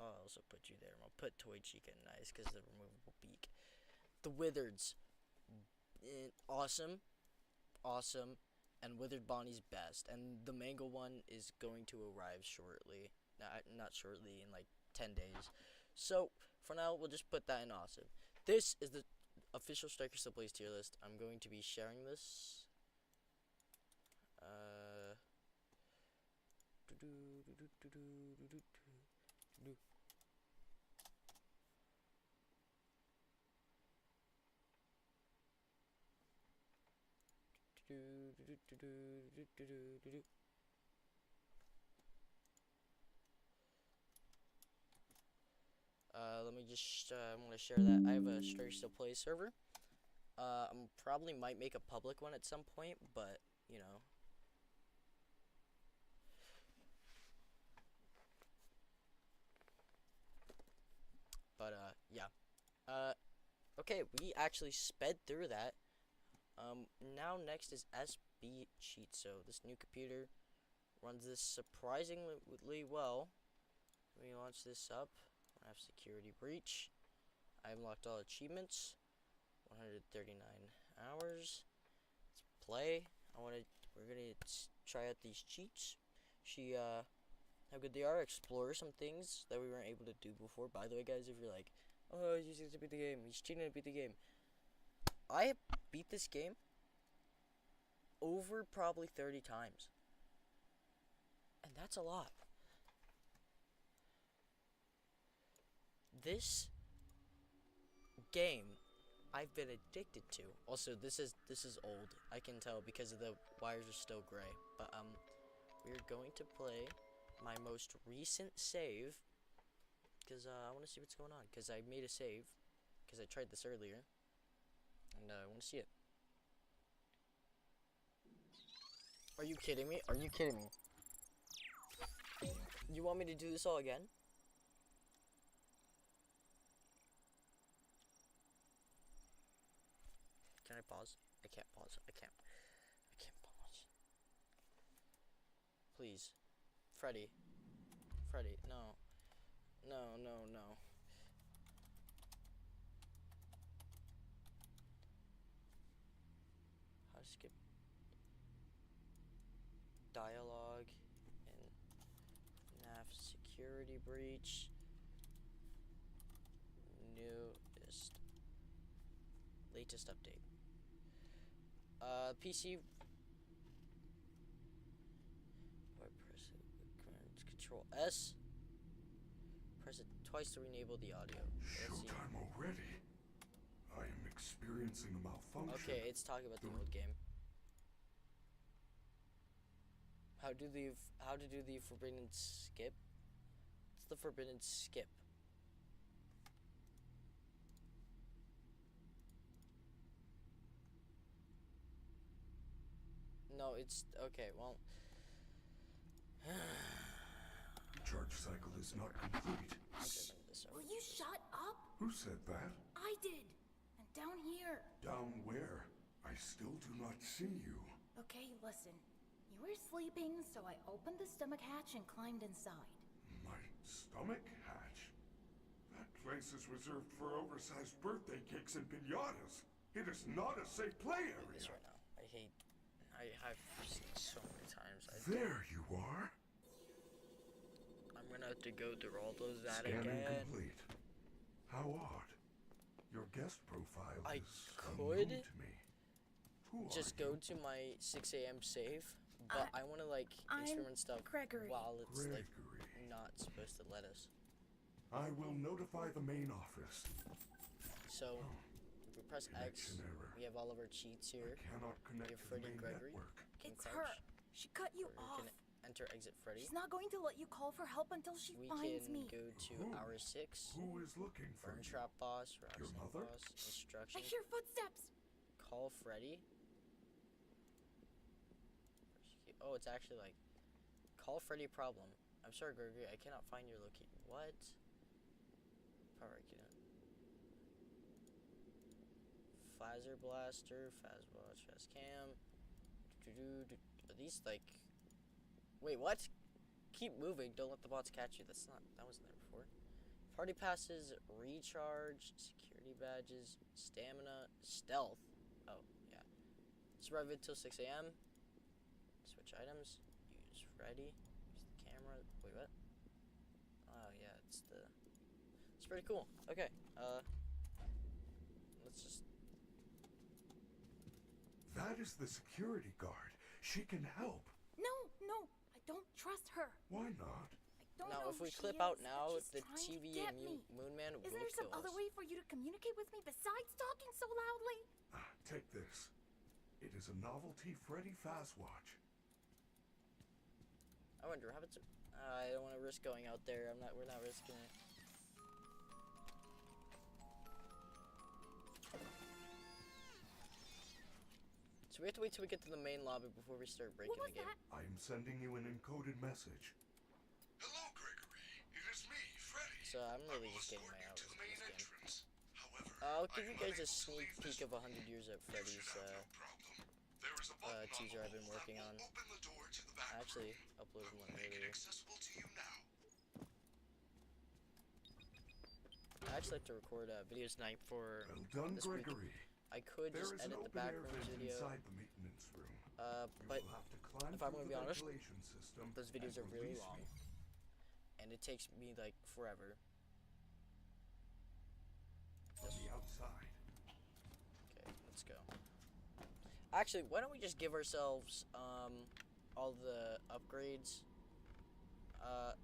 I'll also put you there. I'll put Toy Chica in nice because of the removable beak. The Withereds. Awesome. And Withered Bonnie's best. And the Mango one is going to arrive shortly. Not shortly, in like 10 days. So, for now, we'll just put that in awesome. This is the official Strykers to Blaze tier list. I'm going to be sharing this. Let me just, I'm going to share that. I have a Strykers Still Play server. Probably might make a public one at some point, but, you know. But, yeah. Okay, we actually sped through that. Now next is SB Cheat. So this new computer runs this surprisingly well. Let me launch this up. I have security breach. I unlocked all achievements. 139 hours. Let's play. We're gonna try out these cheats. How good they are. Explore some things that we weren't able to do before. By the way, guys, if you're like, oh, he's using to beat the game, he's cheating to beat the game. I beat this game over probably 30 times. And that's a lot. This game I've been addicted to. Also, this is old. I can tell because of the wires are still gray. But we're going to play my most recent save because I want to see what's going on. Because I made a save because I tried this earlier, and I want to see it. Are you kidding me? Are you kidding me? You want me to do this all again? Can I pause? I can't pause. I can't pause. Please. Freddy. Freddy, no. No, no, no. How to skip dialogue in FNAF security breach. Latest update. PC. Why press it? Control S. Press it twice to enable the audio. Showtime already. I am experiencing a malfunction. Okay, it's talking about the old game. How to do the forbidden skip? It's the forbidden skip. No, it's okay. Well, Charge cycle is not complete. Will you shut up? Who said that? I did. And down here. Down where? I still do not see you. Okay, listen. You were sleeping, so I opened the stomach hatch and climbed inside. My stomach hatch? That place is reserved for oversized birthday cakes and piñatas. It is not a safe play area. This right now. I've seen it so many times. There you are. I'm gonna have to go through all those that Scanning again. complete. How odd. Your guest profile I is could unknown to me. Who just are go you? to my 6 a.m. save, but I want to like experiment stuff Gregory. while it's like Gregory. not supposed to let us. I will notify the main office. So if we press X, Connection error. we have all of our cheats here. I cannot connect Give to the Freddy main Gregory. network. Can It's crouch, her. She cut you or we off. can enter exit Freddy. She's not going to let you call for help until she We finds can me. go to Who? hour 6. Who is looking for Burn you? trap boss, Roxanne mother? boss, I instructions. hear footsteps. Call Freddy. Oh, it's actually like call Freddy problem. I'm sorry, Gregory, I cannot find your location. What? Alright, get in. Phaser blaster, fast watch, fast cam. Are these like? Wait, what? Keep moving. Don't let the bots catch you. That wasn't there before. Party passes, recharge, security badges, stamina, stealth. Oh yeah. Survive until 6 a.m. Switch items. Use Freddy. Use the camera. Wait, what? Oh yeah, it's pretty cool. Okay. Let's just. That is the security guard. She can help. No, I don't trust her. Why not? I don't Now, know if who we she clip is, out but now, she's the trying to TVA get me. Moonman Is will there some kill other us. way for you to communicate with me besides talking so loudly? Take this. It is a novelty Freddy Fazwatch. I wonder how it's. I don't want to risk going out there. We're not risking it. So we have to wait till we get to the main lobby before we start breaking What was the game. that? I am sending you an encoded message. Hello, Gregory. It is me, Freddy. So I'm really I will just getting escort my you hours to the in main this game. entrance. However, I'll give I you am guys a unable to sneak leave peek this of 100 years at You Freddy's should have no problem. There is a button on teaser the I've been wall working that on. will open the door to the back I actually room. uploaded I will one make it earlier. accessible to you now. I actually like to record videos tonight for Well done, this week. Gregory. I could There just is an edit the open air background vent video, inside the maintenance room. but You will have to climb if I'm through gonna be the honest, ventilation system those videos and are really release long, me. and it takes me like forever. On the outside. Okay, let's go. Actually, why don't we just give ourselves all the upgrades?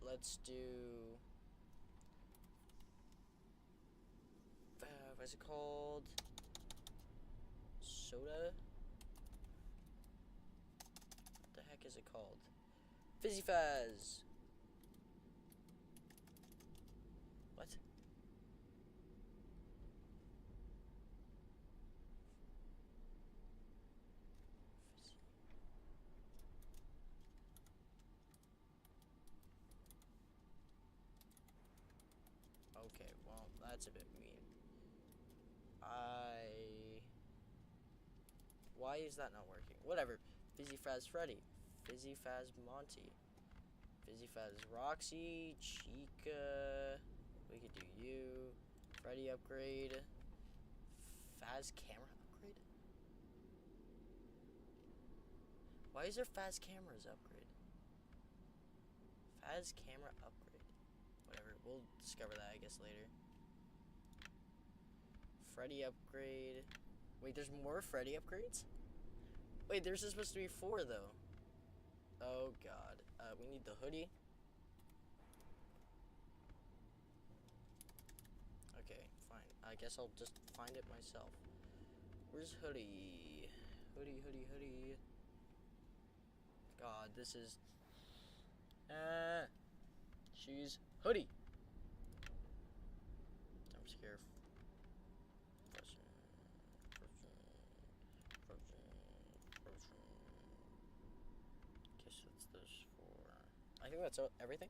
Let's do what's it called? soda. What the heck is it called? Fizzy Faz. What? Okay, well, that's a bit mean. Why is that not working? Whatever. Fizzy Faz Freddy. Fizzy Faz Monty. Fizzy Faz Roxy. Chica. We could do you. Freddy upgrade. Faz camera upgrade? Why is there Faz cameras upgrade? Faz camera upgrade. Whatever. We'll discover that, I guess, later. Freddy upgrade. Wait, there's more Freddy upgrades? Wait, there's supposed to be 4 though. Oh god. We need the hoodie. Okay, fine. I guess I'll just find it myself. Where's hoodie? Hoodie, hoodie, hoodie. God, this is... She's hoodie. I'm scared. Guess what's this for? I think that's everything.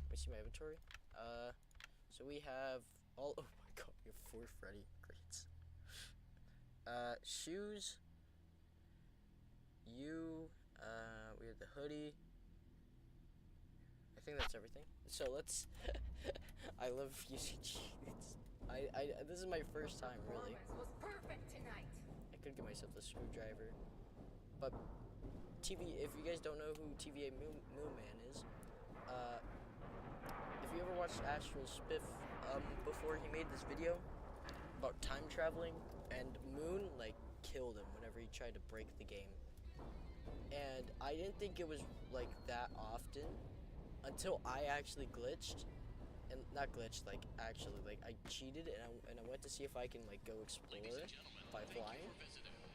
Let me see my inventory. So we have all. Oh my god, we have 4 Freddy upgrades. Shoes. You. We have the hoodie. I think that's everything. So let's. I love using cheats. This is my first time, really. Was perfect tonight. I could get myself a screwdriver, but if you guys don't know who TVA Moon Man is, if you ever watched Astral Spiff before, he made this video about time traveling, and Moon like killed him whenever he tried to break the game. And I didn't think it was like that often until I actually glitched. And not glitched, like actually, like I cheated and I went to see if I can like go explore by flying.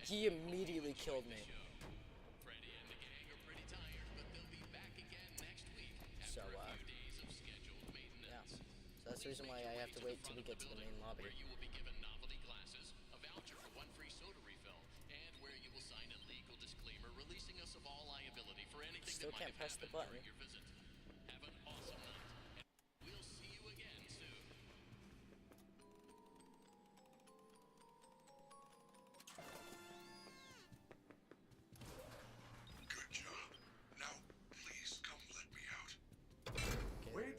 He immediately killed me. So yeah. So that's the reason why I have to wait till we get to the main lobby. Still can't press the button.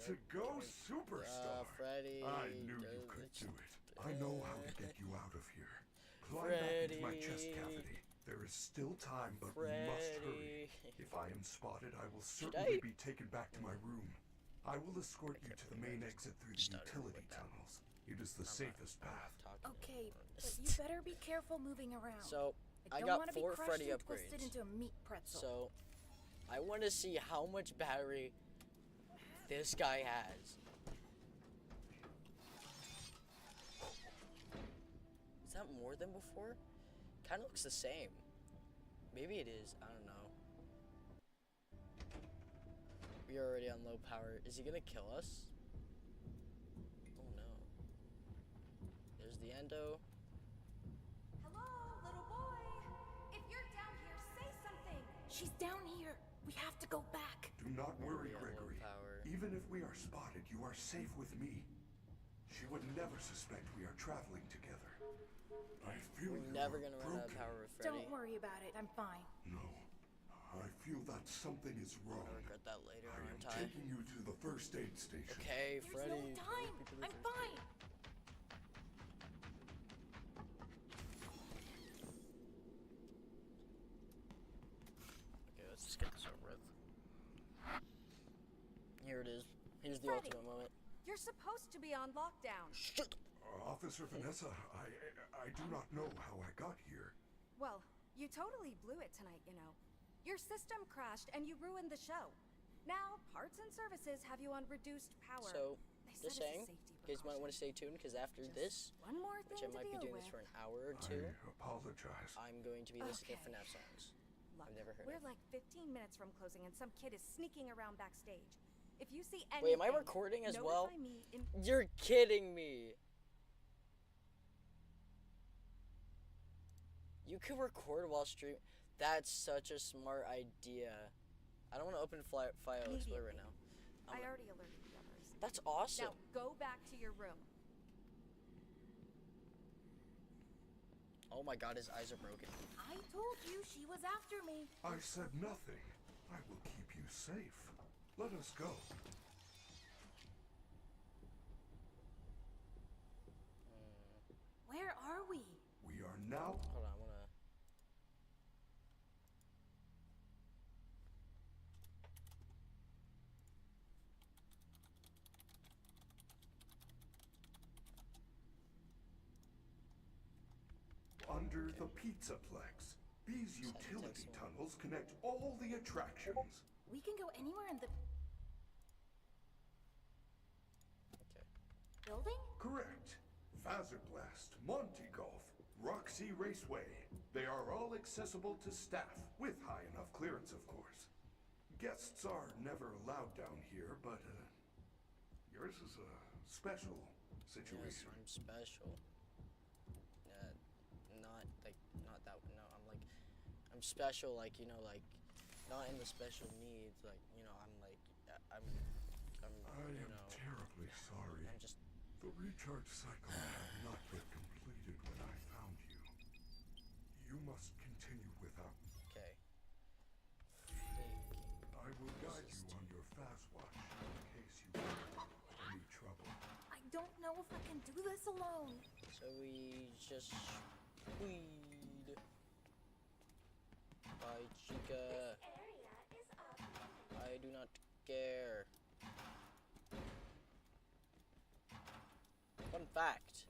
To go, superstar! Freddy, I knew you could do it. I know how to get you out of here. Climb back into my chest cavity. There is still time, but we must hurry. If I am spotted, I will certainly be taken back to my room. I will escort you to the main exit through the utility tunnels. It is the safest path. Okay, but you better be careful moving around. So, I got 4 Freddy upgrades. Into a meat pretzel. So, I want to see how much battery this guy has. Is that more than before? Kind of looks the same. Maybe it is. I don't know. We're already on low power. Is he gonna kill us? Oh no. There's the endo. Hello, little boy. If you're down here, say something. She's down here. We have to go back. Do not worry, Gregory. Even if we are spotted, you are safe with me. She would never suspect we are traveling together. I feel We're never gonna run out of power with Freddy. Don't worry about it. I'm fine. No. I feel that something is wrong. I'll regret that later, I am aren't I? taking you to the first aid station. Okay, There's Freddy. no time. I'm fine. Okay, let's just get this over with. Here it is. Here's the Freddy, ultimate moment. You're supposed to be on lockdown. Shit. Officer Vanessa, I do not know how I got here. Well, you totally blew it tonight, you know. Your system crashed and you ruined the show. Now, parts and services have you on reduced power. So, They just said saying, it's a safety guys might want to stay tuned because after this, One more which thing I might to be deal doing with. this for an hour or two, I apologize. I'm going to be listening to Okay. FNAF songs. Look, I've never heard we're of. like 15 minutes from closing, and some kid is sneaking around backstage. If you see Wait, anything, am I recording as well? notify me You're kidding me. You can record while streaming. That's such a smart idea. I don't want to open File Explorer right now. I already alerted the others. That's awesome. Now go back to your room. Oh my god, his eyes are broken. I told you she was after me. I said nothing. I will keep you safe. Let us go. Where are we? We are now. Hold on, I wanna. Under the Pizzaplex. These utility tunnels connect all the attractions. We can go anywhere in the Okay. building? Correct. Fazerblast, Monty Golf, Roxy Raceway. They are all accessible to staff, with high enough clearance, of course. Guests are never allowed down here, but yours is a special Yes, situation. I'm special. Not that. No, I'm like, I'm special. Like like, not in the special needs. Like I'm like, I'm I you am know, terribly sorry. I'm just. The recharge cycle had not yet completed when I found you. You must continue without. Okay. I will guide you on your fast watch in case you have any trouble. I don't know if I can do this alone. So we just weed. Bye, chica. Area is up. I do not care. Fun fact: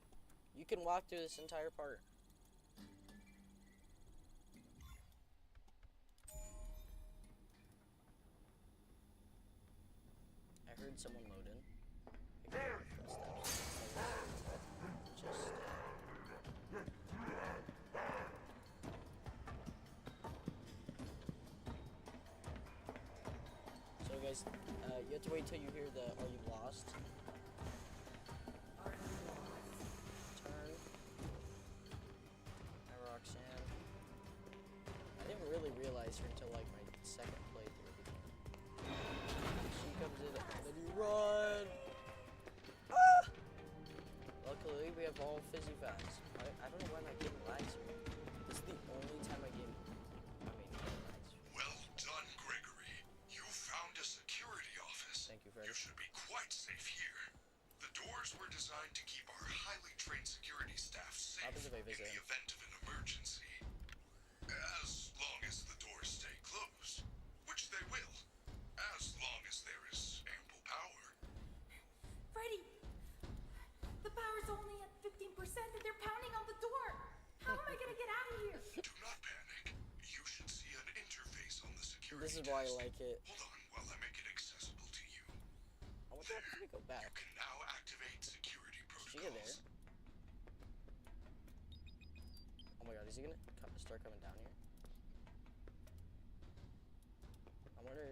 you can walk through this entire part. I heard someone load in. I can hear footsteps. Just. So guys, you have to wait till you hear the "Are you lost?" Turn. Hi, Roxanne. I didn't really realize her until like my second playthrough. She comes in and then you run. Ah! Luckily, we have all fizzy fast. I don't know why my game lags me. This is the only time my game. I mean, it lags. Well done, Gregory. You found a security office. Thank you, Freddy. You should be quite safe here. The doors were designed to keep our highly trained security staff safe Happens if I in visit the him. event of an emergency. As long as the doors stay closed, which they will. As long as there is ample power. Freddy! The power's only at 15% and they're pounding on the door! How am I gonna get out of here? Do not panic. You should see an interface on the security This is why I desk. like it. Hold on while I make it accessible to you. I wonder if we go back. You can now activate security Is she there? protocols. Oh my god, is he gonna start coming down here? I wonder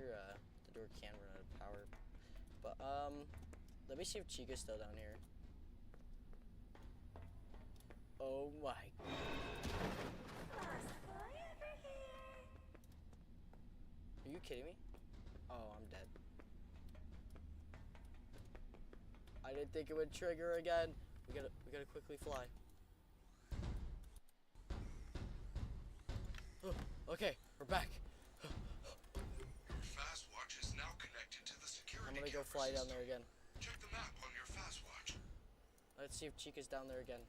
the door can run out of power. But let me see if Chica's still down here. Oh my. Are you kidding me? Oh, I'm dead. I didn't think it would trigger again. We gotta quickly fly. Oh, okay, we're back. Your fast watch is now connected to the security I'm gonna go camera fly down system. there again. Check the map on your fast watch. Let's see if Chica's down there again.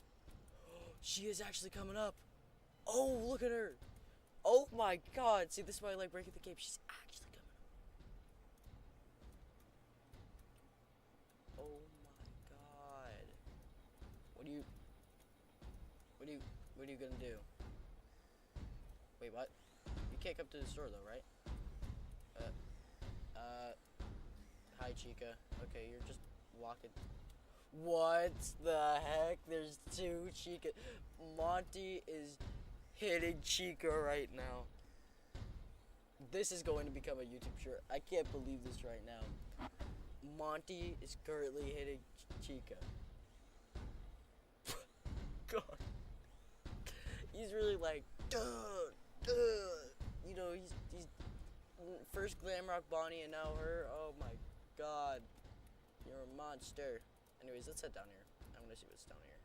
She is actually coming up. Oh, look at her. Oh my god. See, this is why I like breaking the game. She's actually coming up. Oh my god. What are you gonna do? Wait, what? You can't come to the store though, right? Hi Chica. Okay, you're just walking. What the heck? There's two Chica. Monty is hitting Chica right now. This is going to become a YouTube short. I can't believe this right now. Monty is currently hitting Chica. God. He's really like, duh. You know, he's first Glamrock Bonnie and now her. Oh my God. You're a monster. Anyways, let's head down here. I want to see what's down here.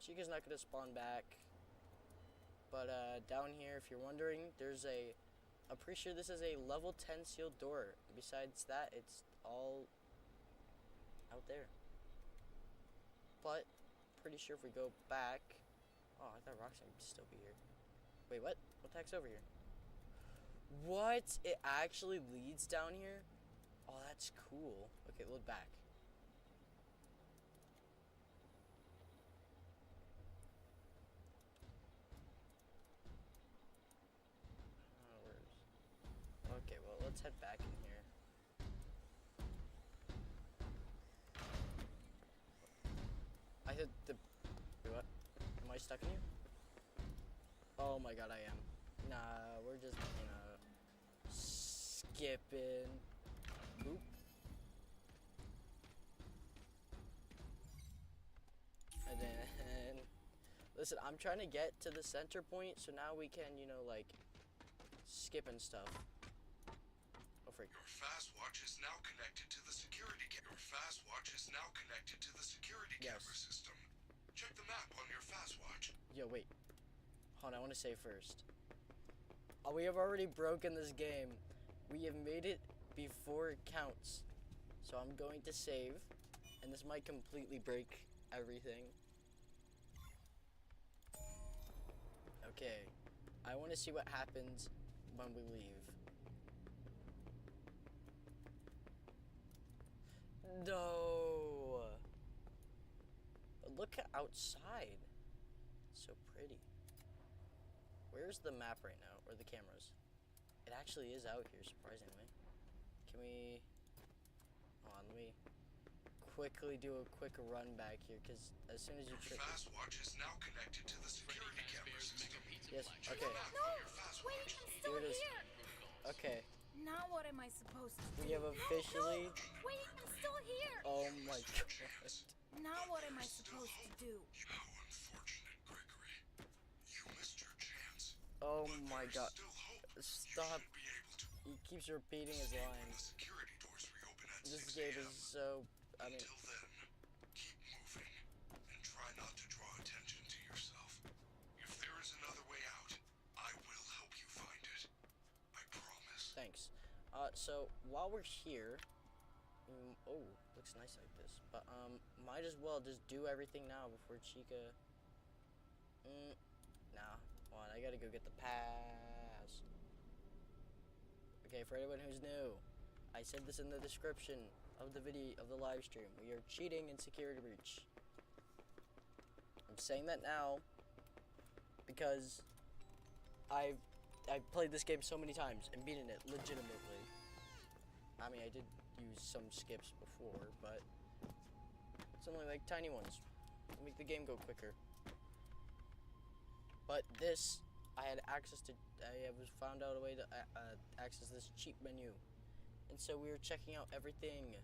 Chica's not going to spawn back. But down here, if you're wondering, there's I'm pretty sure this is a level 10 sealed door. Besides that, it's all out there. But, pretty sure if we go back... Oh, I thought Roxanne would still be here. Wait, what? What the heck's over here? What? It actually leads down here? Oh, that's cool. Okay, look back. Okay, well, let's head back in here. I hit the... Wait, what? Am I stuck in here? Oh my God, I am. Nah, we're just, you know, skipping. Oop. And then... Listen, I'm trying to get to the center point, so now we can, you know, like, skip and stuff. Oh, freak. Your fast watch is now connected to the security camera. Your fast watch is now connected to the security camera system. Check the map on your fast watch. Yo, wait. Hold on, I want to save first. We have already broken this game. We have made it before it counts. So I'm going to save. And this might completely break everything. Okay. I want to see what happens when we leave. No. But look outside. So pretty. Where's the map right now? Or the cameras? It actually is out here, surprisingly. Can we... Hold on, let me quickly do a quick run back here, because as soon as you Your fast watch is now connected to the security camera system. Yes, okay. No! Wait, I'm still Here it is. here! Okay. Now what am I supposed to do? We have officially... No! Wait, I'm still here! Oh my God. Now what am I supposed to do? How unfortunate, Gregory. You missed your chance. Oh my God. Still hope. Stop. He keeps repeating his lines. Security doors reopen at This 6 game a.m. is so... I mean... Until then, keep moving and try not to draw attention to yourself. If there is another way out, I will help you find it. I promise. Thanks. So, while we're here... oh, looks nice like this. But, might as well just do everything now before Chica... nah. Hold on, I gotta go get the pass. Okay, for anyone who's new, I said this in the description of the video, of the live stream. We are cheating in security breach. I'm saying that now because I've played this game so many times and beaten it legitimately. I mean, I did use some skips before, but it's only like tiny ones to make the game go quicker. But this, I had access to, I was found out a way to access this cheap menu. And so we were checking out everything.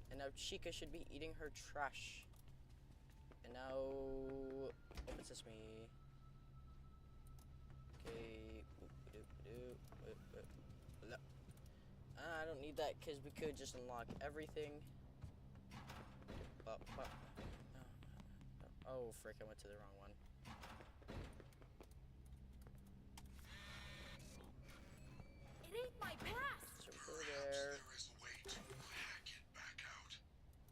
And now Chica should be eating her trash. And now, open sesame. Okay. I don't need that because we could just unlock everything. Oh, frick, I went to the wrong one. It ate my pass! So over there. There is a way to hack it back out.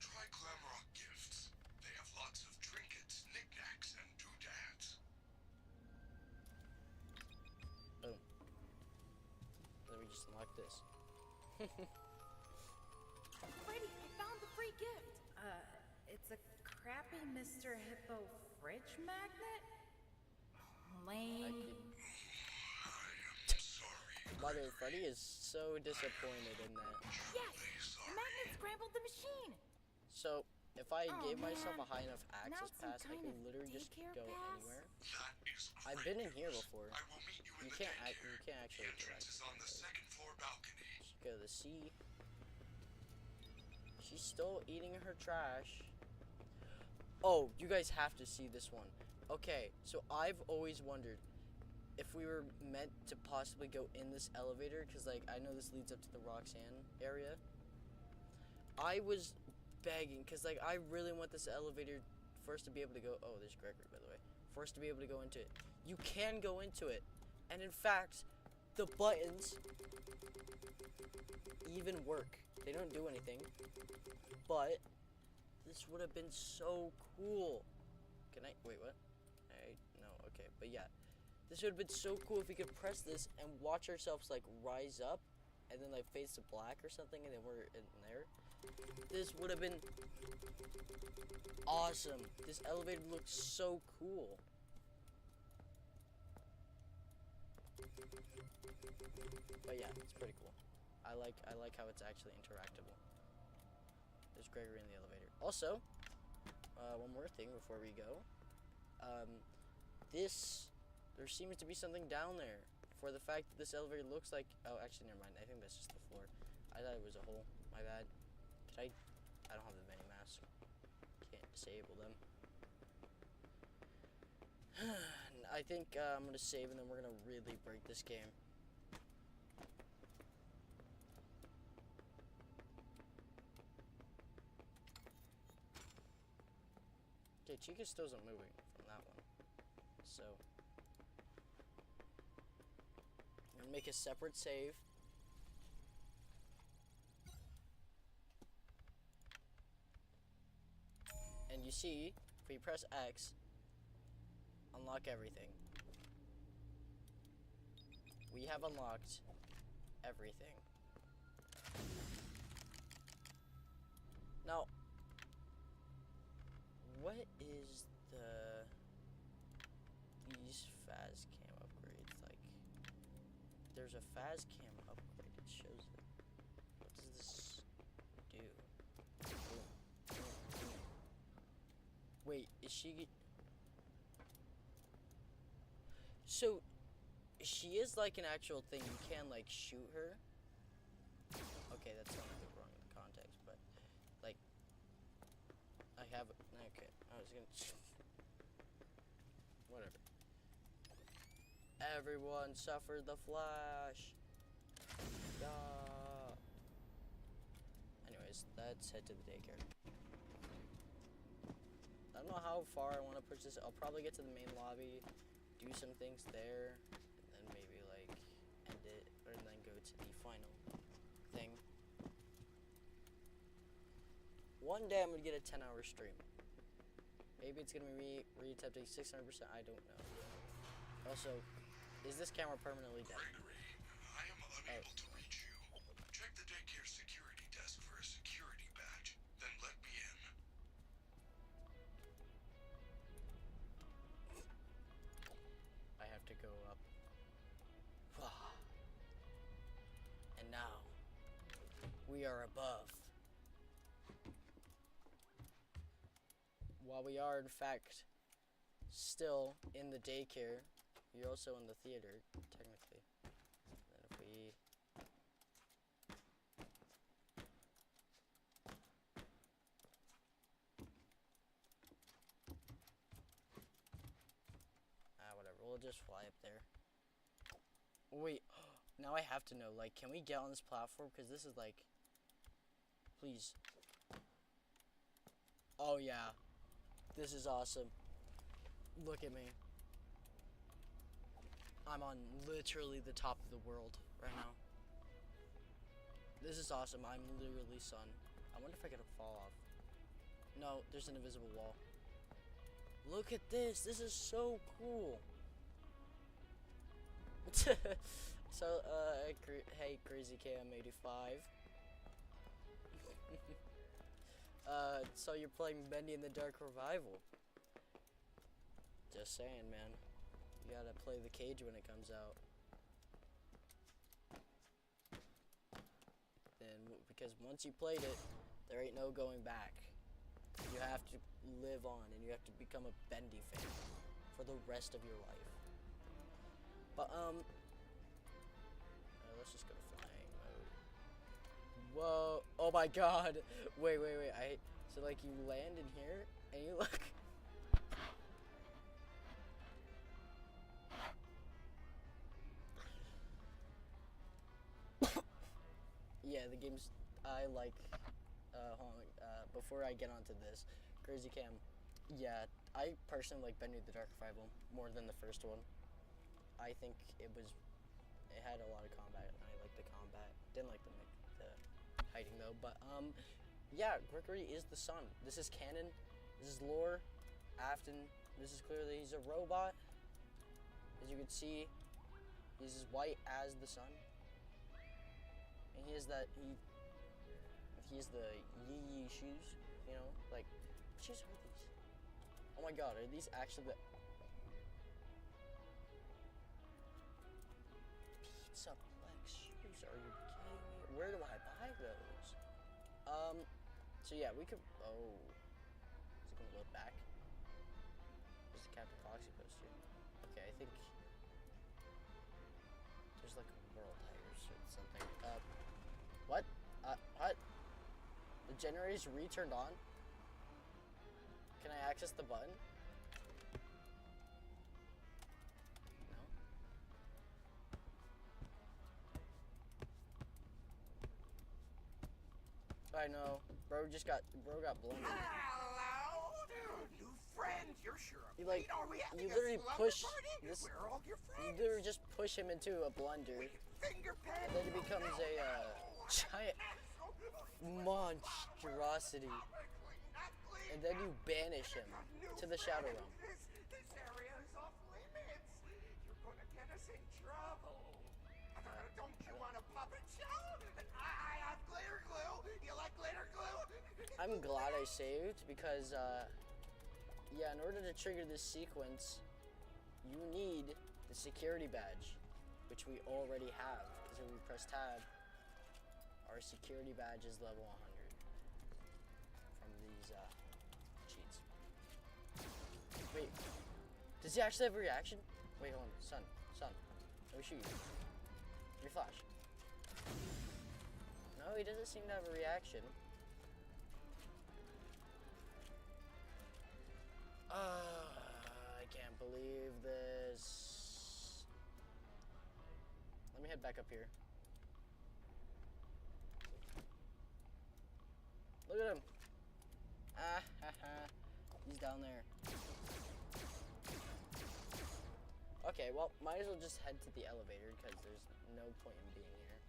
Try Glamrock Gifts. They have lots of trinkets, knickknacks, and doodads. Boom. Then we just unlock this. Freddy, I found the free gift! It's a crappy Mr. Hippo fridge magnet? Lame. I am sorry, Mother Freddy is so disappointed in that. Yes! The magnet scrambled the machine! So, if I Oh, gave myself a man. high enough Now access it's some pass, I kind could of literally just daycare go pass? anywhere. That is I've great been in here news. before. I will meet you in You the can't daycare. you can't The actually entrance is on the second floor balcony. Just go to the sea. She's still eating her trash. Oh, you guys have to see this one. Okay, so I've always wondered if we were meant to possibly go in this elevator, because, like, I know this leads up to the Roxanne area. I was begging, because, like, I really want this elevator first to be able to go. Oh, there's Gregory, by the way. First to be able to go into it. You can go into it. And, in fact, the buttons even work. They don't do anything. But this would have been so cool. Can I wait, what? No, okay, but yeah. This would have been so cool if we could press this and watch ourselves like rise up and then like fades to black or something and then we're in there. This would have been awesome. This elevator looks so cool. But yeah, it's pretty cool. I like how it's actually interactable. There's Gregory in the elevator. Also, one more thing before we go. There seems to be something down there. For the fact that this elevator looks like, oh, actually, never mind. I think that's just the floor. I thought it was a hole. My bad. I don't have the mini mask. Can't disable them. I think I'm gonna save and then we're gonna really break this game. Okay, Chica still isn't moving from that one. So, I'm gonna make a separate save. And you see, if we press X, unlock everything. We have unlocked everything. Now, what is these Faz cam upgrades like? There's a Faz cam upgrade. It shows it. What does this do? Wait, is she? So, she is like an actual thing. You can like shoot her. Okay, that's not the wrong context, but like, I have. Okay, I was gonna. Whatever. Everyone suffered the flash. Yeah. Anyways, let's head to the daycare. I don't know how far I want to push this. I'll probably get to the main lobby, do some things there, and then maybe like end it, and then go to the final thing. One day I'm gonna get a 10-hour stream. Maybe it's gonna be re-attempting 600%. I don't know. Also, is this camera permanently dead? Gregory, I am unable to reach you. Check the daycare security desk for a security badge, then let me in. I have to go up. And now, we are above. While we are, in fact, still in the daycare, you're also in the theater, technically. And if we... whatever, we'll just fly up there. Wait, now I have to know, like, can we get on this platform? Because this is, like... Please. Oh, yeah. This is awesome. Look at me. I'm on literally the top of the world right now. This is awesome. I'm literally sun. I wonder if I could fall off. No, there's an invisible wall. Look at this. This is so cool. So, hey, Crazy KM85. So you're playing Bendy in the Dark Revival. Just saying, man. You gotta play the cage when it comes out. and because once you played it, there ain't no going back. You have to live on, and you have to become a Bendy fan for the rest of your life. But let's just go to flying mode. Whoa! Oh my God! Wait. So like you land in here, and you look. Yeah, the game's. I like. Hold on. Before I get onto this, Crazy Cam. Yeah, I personally like Bendy the Dark Revival more than the first one. I think it had a lot of combat, and I liked the combat. Didn't like the hiding though. But yeah, Gregory is the sun. This is canon. This is lore. Afton. This is clearly he's a robot. As you can see, he's as white as the sun. And he has the yee shoes, you know, like, what shoes are these? Oh my God, are these actually the Pizza Flex shoes? Are you kidding me? Where do I buy those? So yeah, we could, oh, is it gonna load back? There's the Captain Foxy poster. Okay, I think there's like a World Tires or something. What? What? The generator's re-turned on? Can I access the button? No? I know. Bro got blinded. Hello, new friend. You're sure. You like, you literally push this. You literally just push him into a blender, and then he becomes a giant monstrosity. And then you banish him to the Shadow Realm. This area is off limits. You're gonna get us in trouble. Don't you want a puppet show? I have glitter glue. You like glitter glue? I'm glad I saved because, yeah, in order to trigger this sequence, you need the security badge, which we already have. Because when we press tab, our security badge is level 100 from these cheats. Wait, does he actually have a reaction? Wait, hold on, son, let me shoot you. Let me flash. No, he doesn't seem to have a reaction. I can't believe this. Let me head back up here. Look at him. He's down there. Okay, well, might as well just head to the elevator because there's no point in being here.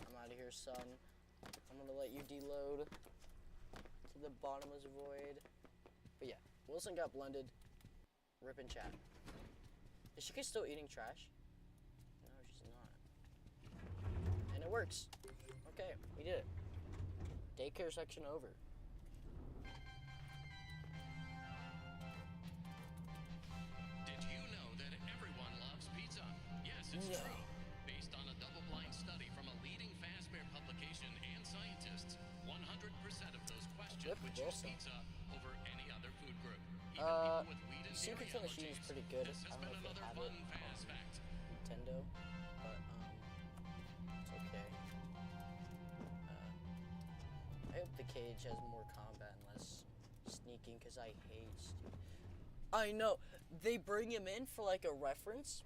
I'm out of here, son. I'm gonna let you deload to the bottomless void. But yeah, Wilson got blended. Rip in chat. Is she still eating trash? No, she's not. And it works. Okay, we did it. Daycare section over. Did you know that everyone loves pizza? Yes, it's true. Based on a double-blind study from a leading fast-bear publication and scientists, 100% of those questioned would choose pizza over any other food group. Even people with wheat and dairy Secrets on the Sheet is pretty good. I don't know if they have it on Nintendo, but it's okay. I hope the cage has more combat and less sneaking, because I hate stupid. I know they bring him in for like a reference,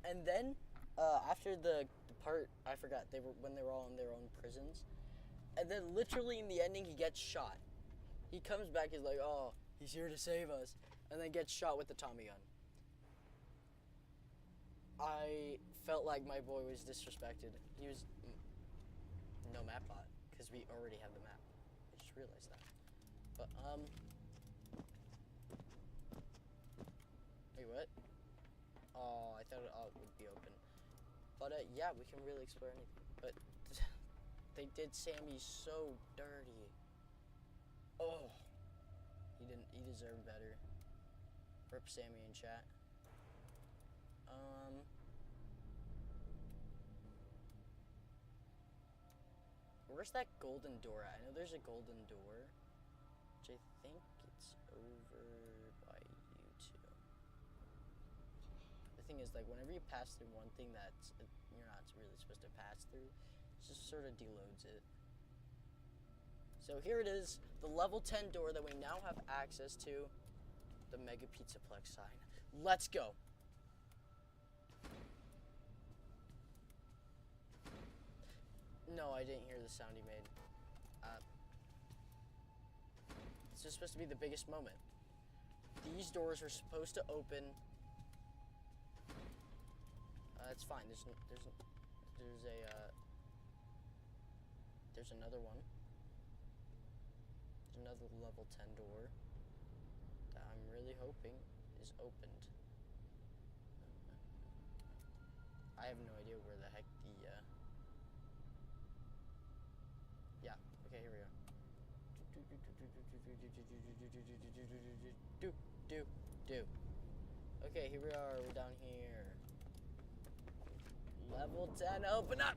and then after the part I forgot when they were all in their own prisons, and then literally in the ending he gets shot. He comes back, he's like, oh, he's here to save us, and then gets shot with the Tommy gun. I felt like my boy was disrespected. He was no map bot, because we already have the map. I just realized that. But wait, what? Oh, I thought it would be open. But yeah, we can really explore anything. But they did Sammy so dirty. Oh, he deserved better. Rip Sammy in chat. Where's that golden door at? I know there's a golden door, which I think it's over by you two. The thing is, like, whenever you pass through one thing that you're not really supposed to pass through, it just sort of deloads it. So here it is, the level 10 door that we now have access to, the Mega Pizzaplex sign. Let's go. No, I didn't hear the sound he made. This is supposed to be the biggest moment. These doors are supposed to open. It's fine. There's another one. There's another level 10 door that I'm really hoping is opened. I have no idea where the heck the yeah, okay, here we go. Do. Okay, here we are, we're down here. Level 10, open up!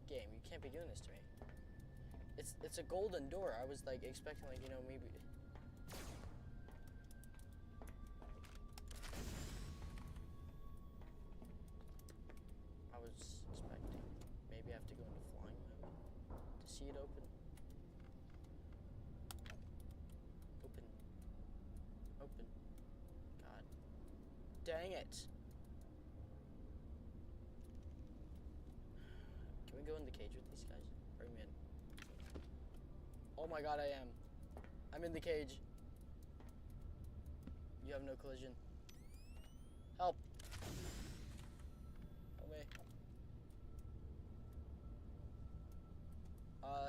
Game, you can't be doing this to me. It's a golden door. I was like expecting, like, you know, maybe. I was expecting maybe I have to go into flying mode to see it open. Open. God. Dang it. Can we go in the cage with these guys? Bring me in. Oh my god, I am. I'm in the cage. You have no collision. Help. Help me.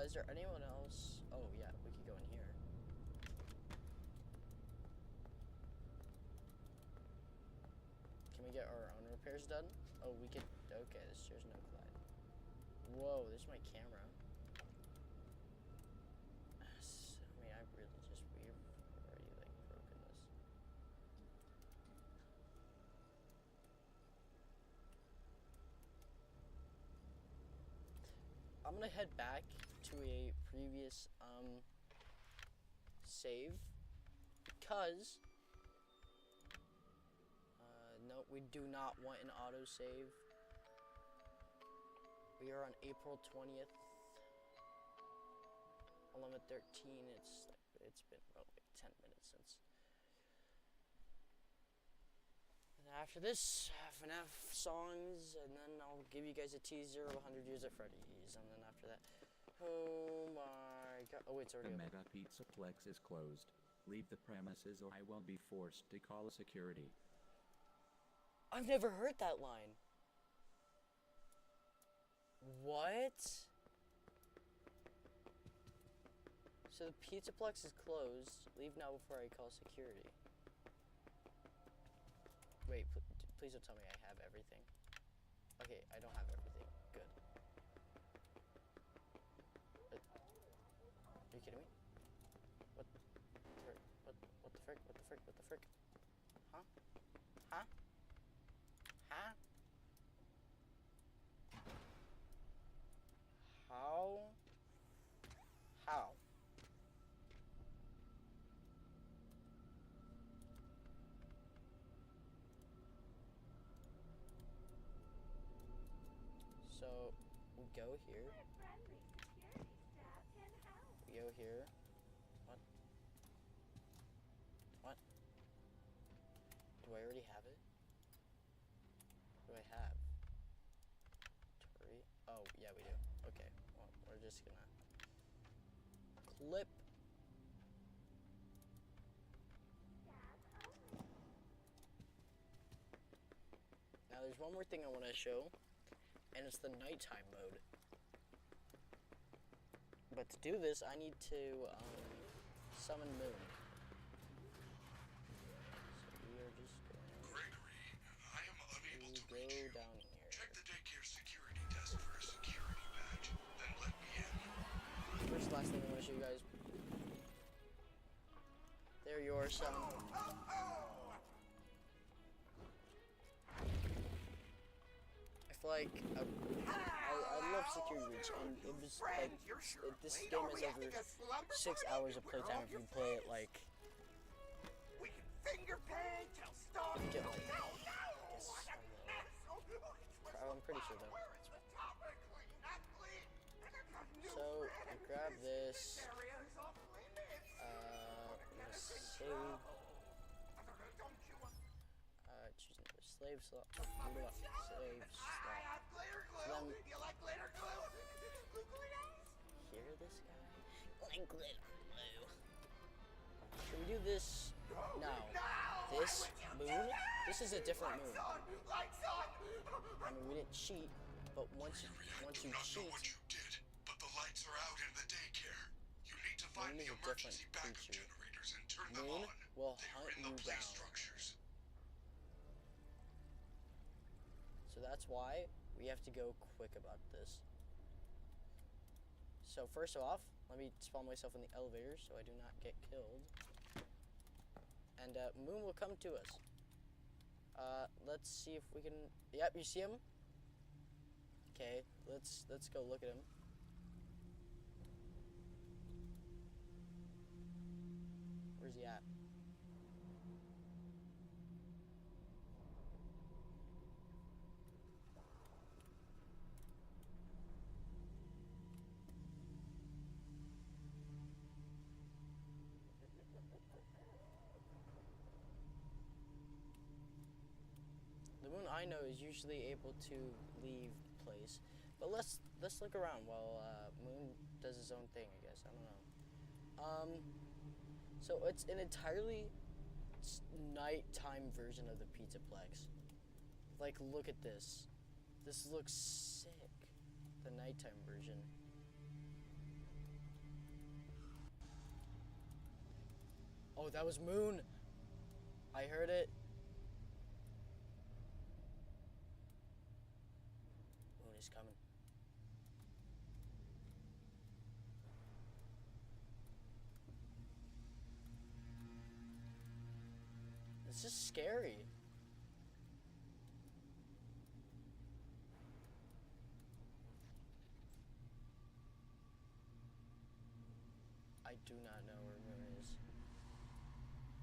Is there anyone else? Oh yeah, we could go in here. Can we get our own repairs done? Oh, we could. Okay, there's no collide. Whoa, there's my camera. I mean, I really just, we've already, like, broken this. I'm gonna head back to a previous, save, because, no, we do not want an autosave. We are on April 20th, 11:13. It's been about like 10 minutes since. And after this, FNAF songs, and then I'll give you guys a teaser of 100 Years at Freddy's, and then after that, oh my god! Oh, it's already The open. Mega Pizzaplex is closed. Leave the premises or I will be forced to call security. I've never heard that line. What? So the Pizzaplex is closed. Leave now before I call security. Wait, please don't tell me I have everything. Okay, I don't have everything. Good. Are you kidding me? What the frick? What the frick? What the frick? What the frick? Huh? Huh? Huh? How? So, we go here. We go here. What? What? Do I already have it? What do I have? Tori? Oh, yeah, we do. Okay, well, we're just gonna clip. Now there's one more thing I want to show, and it's the nighttime mode. But to do this, I need to summon Moon. So we are just going Gregory, I am unable to go reach you. down here. Check the daycare security desk for a security badge, then or some. I feel like I love Security Breach, and it was like this game has over 6 hours of playtime if you play it like. Get like, I'm pretty sure though. So we grab this. Save. Choose another slave slot. Save slot. So then, hear this guy? Like glitter glue. Should we do this now? This moon? This is a different moon. I mean, we didn't cheat, but once you cheat, what you did, but the lights are out in the daycare. You need to find the emergency backup generators and turn them on. Will They're hunt in the you play down. structures. So that's why we have to go quick about this. So first off, let me spawn myself in the elevator so I do not get killed. And Moon will come to us. Let's see if we can. Yep, you see him? Okay, let's go look at him. Where's he at? The Moon I know is usually able to leave place, but let's look around while Moon does his own thing. I guess I don't know. So it's an entirely nighttime version of the Pizzaplex. Like, look at this. This looks sick. The nighttime version. Oh, that was Moon. I heard it. Moon is coming. This is scary. I do not know where Moon is.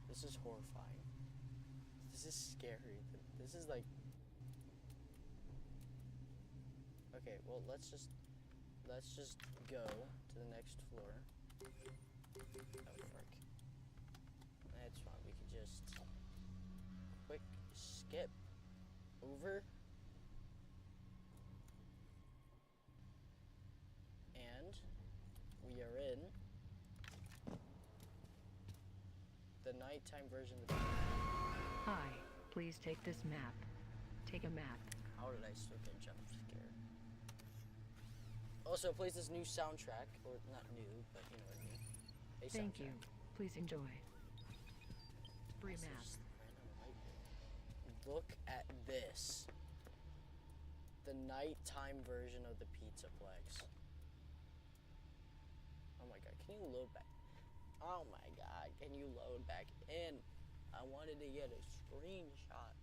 This is horrifying. This is scary. This is like... Okay, well, let's just go to the next floor. Oh, frick. That's fine. We could just quick skip over. And we are in the nighttime version of the Hi, please take this map. Take a map. How did I still get jump scared? Also, plays this new soundtrack, or not new, but you know what I mean. A Thank you. soundtrack. Please enjoy. Free This map. is random light. Look at this. The nighttime version of the Pizzaplex. Oh my god, can you load back? Oh my god, can you load back in? I wanted to get a screenshot.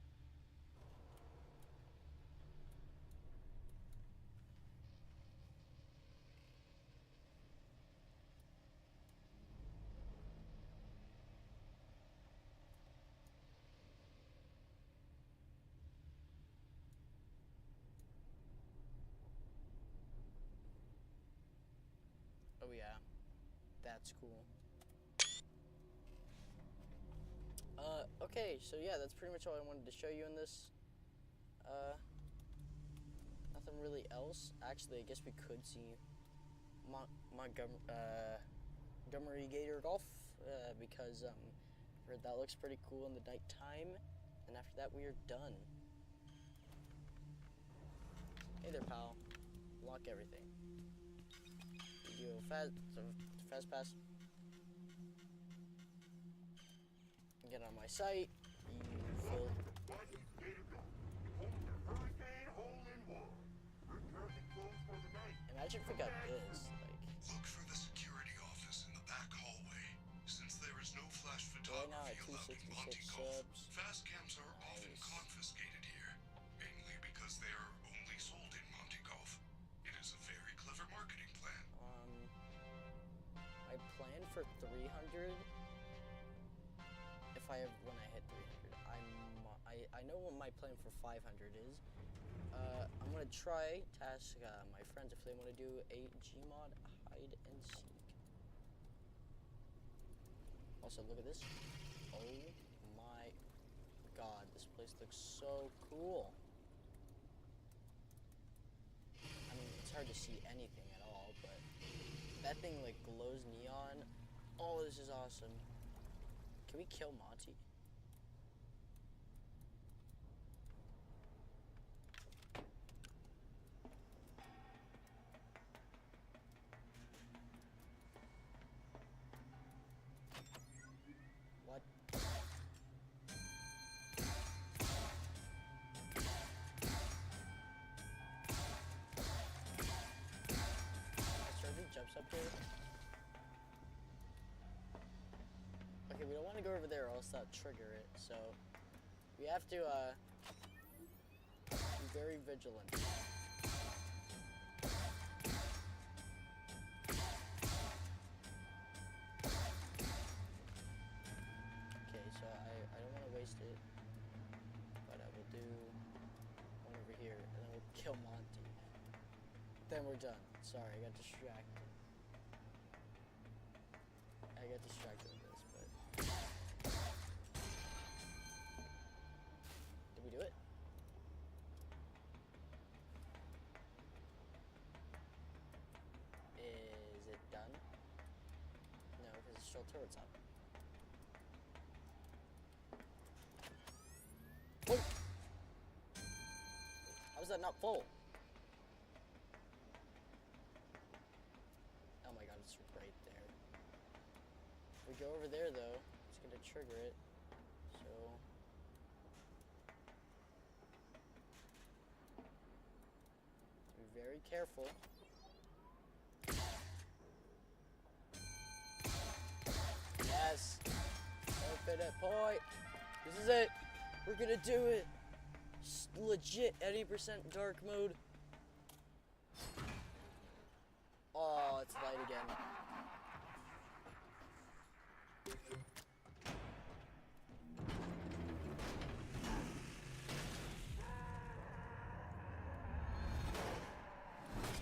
Oh yeah, that's cool. Okay, so yeah, that's pretty much all I wanted to show you in this. Nothing really else. Actually, I guess we could see Montgomery Gator Golf, because I heard that looks pretty cool in the nighttime. And after that, we are done. Hey there, pal. Lock everything. You do fast pass. Get on my site. You fill. Imagine if we got this. Like. Look for the security office in the back hallway. Since there is no flash Right now at 266 subs. Fast cams are often confiscated here, mainly because they are only sold in Monte Golf. It is a very clever marketing plan. I plan for 300. If I have, when I hit 300, I know what my plan for 500 is. I'm gonna try to ask my friends if they want to do a Gmod hide and seek. Also, look at this. Oh my god, this place looks so cool. I mean, it's hard to see anything at all, but that thing like glows neon. Oh, this is awesome. Can we kill Monty? What? Shirley jumps up here. Okay, we don't want to go over there or else that'll trigger it, so we have to be very vigilant. Okay, so I don't want to waste it, but I will do one over here, and then we'll kill Monty. Then we're done. Sorry, I got distracted. With this, but did we do it? Is it done? No, because it's still turrets up. Oh! How is that not full? Oh my god, it's right there. If we go over there though, it's gonna trigger it. So be very careful. Yes! Infinite point! This is it! We're gonna do it! Legit 80% dark mode. Oh, it's light again.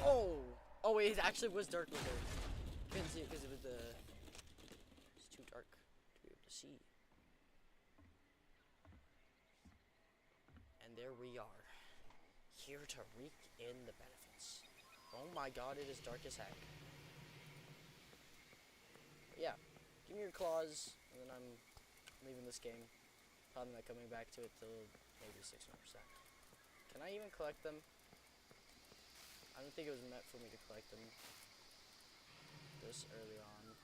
Oh! Oh wait, it actually was dark mode. Couldn't see it because it was it's too dark to be able to see. And there we are, here to reap in the benefits. Oh my god, it is dark as heck. But yeah, give me your claws, and then I'm leaving this game. Probably not coming back to it till maybe 6%. Can I even collect them? I don't think it was meant for me to collect them this early on.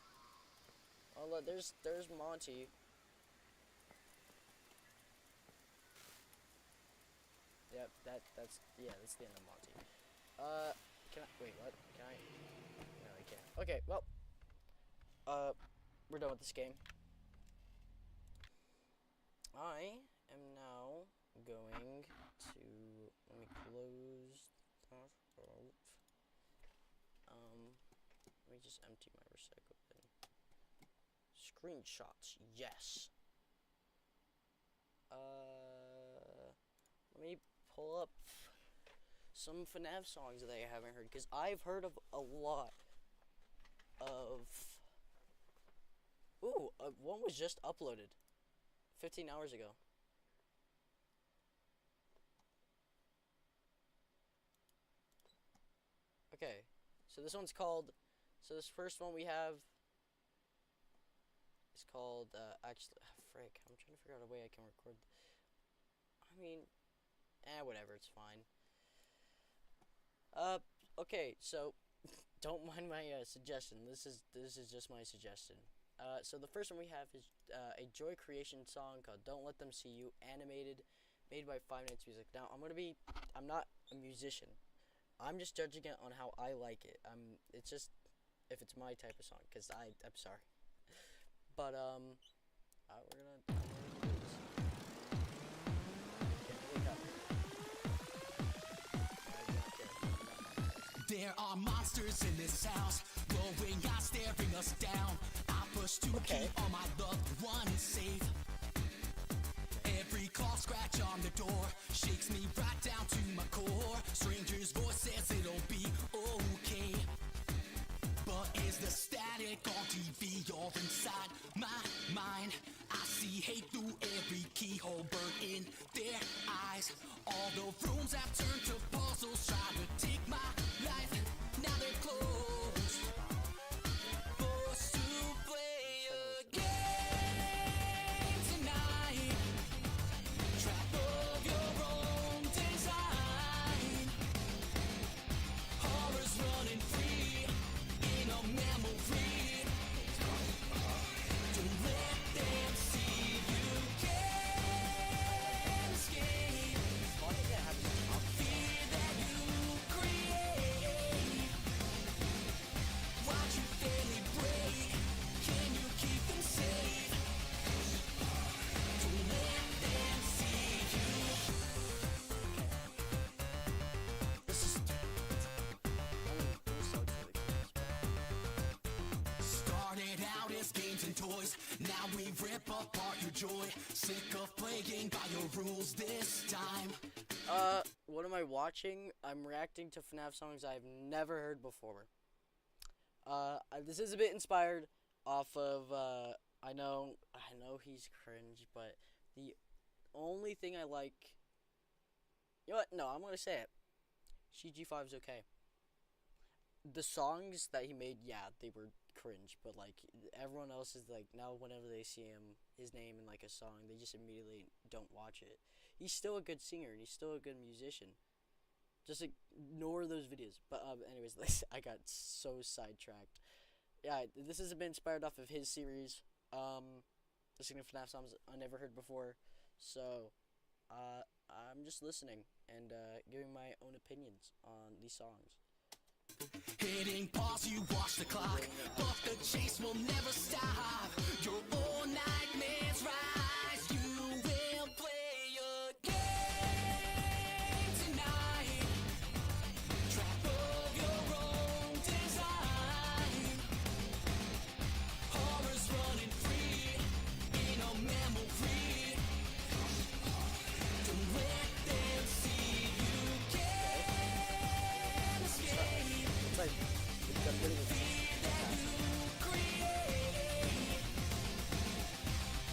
Oh look, there's Monty. Yep, that's the end of Monty. Can I wait, what? Can I? No, I can't. Okay, well, we're done with this game. I am now going to let me close that out. Let me just empty my recycle bin. Screenshots, yes. Let me pull up some FNAF songs that I haven't heard, because I've heard of a lot of... Ooh, one was just uploaded 15 hours ago. Okay, so this one's called... So this first one we have is called, actually, frick, I'm trying to figure out a way I can record. I mean, whatever, it's fine. Okay, so don't mind my suggestion. This is just my suggestion. So the first one we have is a Joy Creation song called "Don't Let Them See You," animated, made by 5 Nights Music. Now I'm not a musician. I'm just judging it on how I like it. It's just if it's my type of song, cause I'm sorry. But we're gonna do this. Okay, wake up. There are monsters in this house, growing out, staring us down. I push to keep all my loved ones safe. Every claw scratch on the door shakes me right down to my core. Stranger's voice says it'll be okay. But is the static on TV or inside my mind? I see hate through every keyhole, burn in their eyes. All the rooms have turned to puzzles, trying to take my life. Now they're closed. Forced to play a game tonight. Trap of your own design. Horrors running free in a memory. Don't let them see you can't escape. Fear that you create. Watch your family break. Can you keep them safe? Don't let them see you. This is Started out as games and toys, now we rip apart your joy. Sick of playing by your rules this time. What am I watching? I'm reacting to FNAF songs I've never heard before. This is a bit inspired off of, I know he's cringe, but the only thing I like, you know what, no, I'm gonna say it. CG5's okay. The songs that he made, yeah, they were cringe, but like everyone else is like, now whenever they see his name in like a song, they just immediately don't watch it. He's still a good singer and he's still a good musician. Just ignore those videos. But anyways, I got so sidetracked. Yeah, this has been inspired off of his series. Listening to FNAF songs I never heard before. So I'm just listening and giving my own opinions on these songs. Hitting pause, you watch the clock, but the chase will never stop. Your own nightmares rise, you will play a game tonight. Trap of your own design. Horrors running free in a memory. Don't let them see you can't escape. It's like, it's got really good.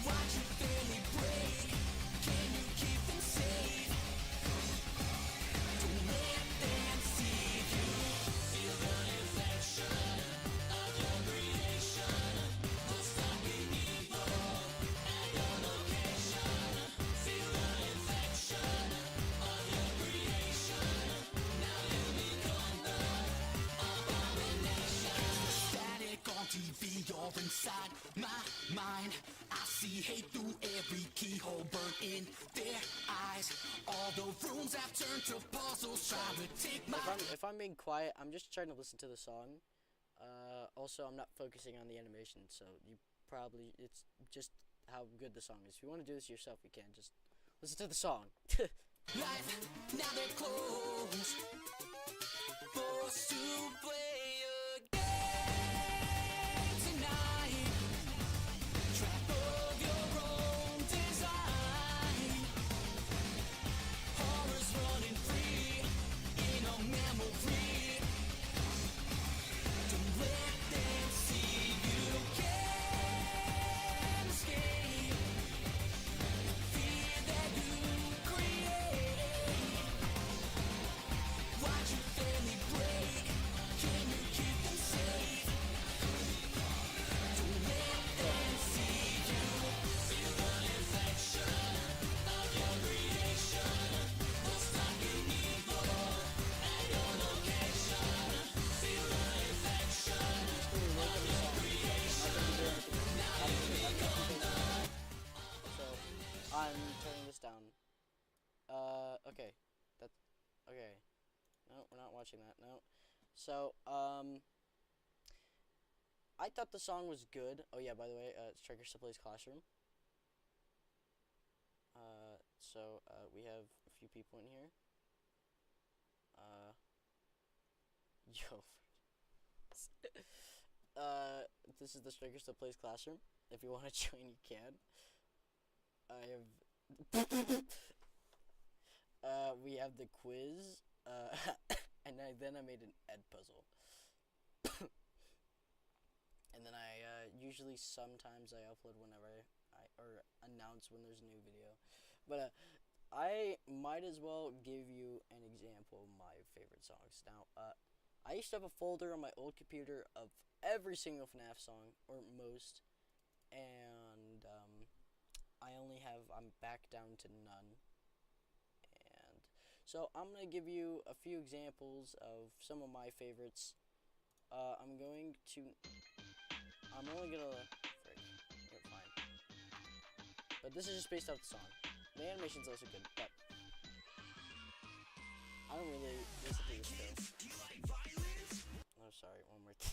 Watch your family break. Can you keep them safe? Don't let them see you. Feel the infection of your creation. Don't stop being evil at your location. Feel the infection of your creation. Now you become the abomination. The static on TV or inside my mind. I see hate through every keyhole, burn in their eyes. All the rooms have turned to puzzles, trying to take my. If I'm being quiet, I'm just trying to listen to the song. Also, I'm not focusing on the animation, so it's just how good the song is. If you want to do this yourself, you can just listen to the song. Life, now they're closed. Forced to play a game tonight. Trap of your own design. Horrors running free in a memory. Don't let them see you can't escape. Fear that you create. Watch your family break. Can you keep them safe? Don't let them see you. Feel the infection of your creation. Don't stop being evil at your location. Feel the infection of your creation. Now you become the. So I'm turning this down. Okay, okay. No, we're not watching that. No. So I thought the song was good. Oh yeah, by the way, Strykers still plays Classroom. So we have a few people in here. Yo. This is the Strykers that plays Classroom. If you want to join, you can. I have. We have the quiz. And then I made an ed puzzle. And then I usually sometimes I upload whenever or announce when there's a new video. But I might as well give you an example of my favorite songs. Now, I used to have a folder on my old computer of every single FNAF song, or most, and I'm back down to none. And so I'm gonna give you a few examples of some of my favorites. I'm only gonna, frick, you're fine. But this is just based off the song. The animation's also good, but I don't really listen to this show. Oh, sorry, one more thing.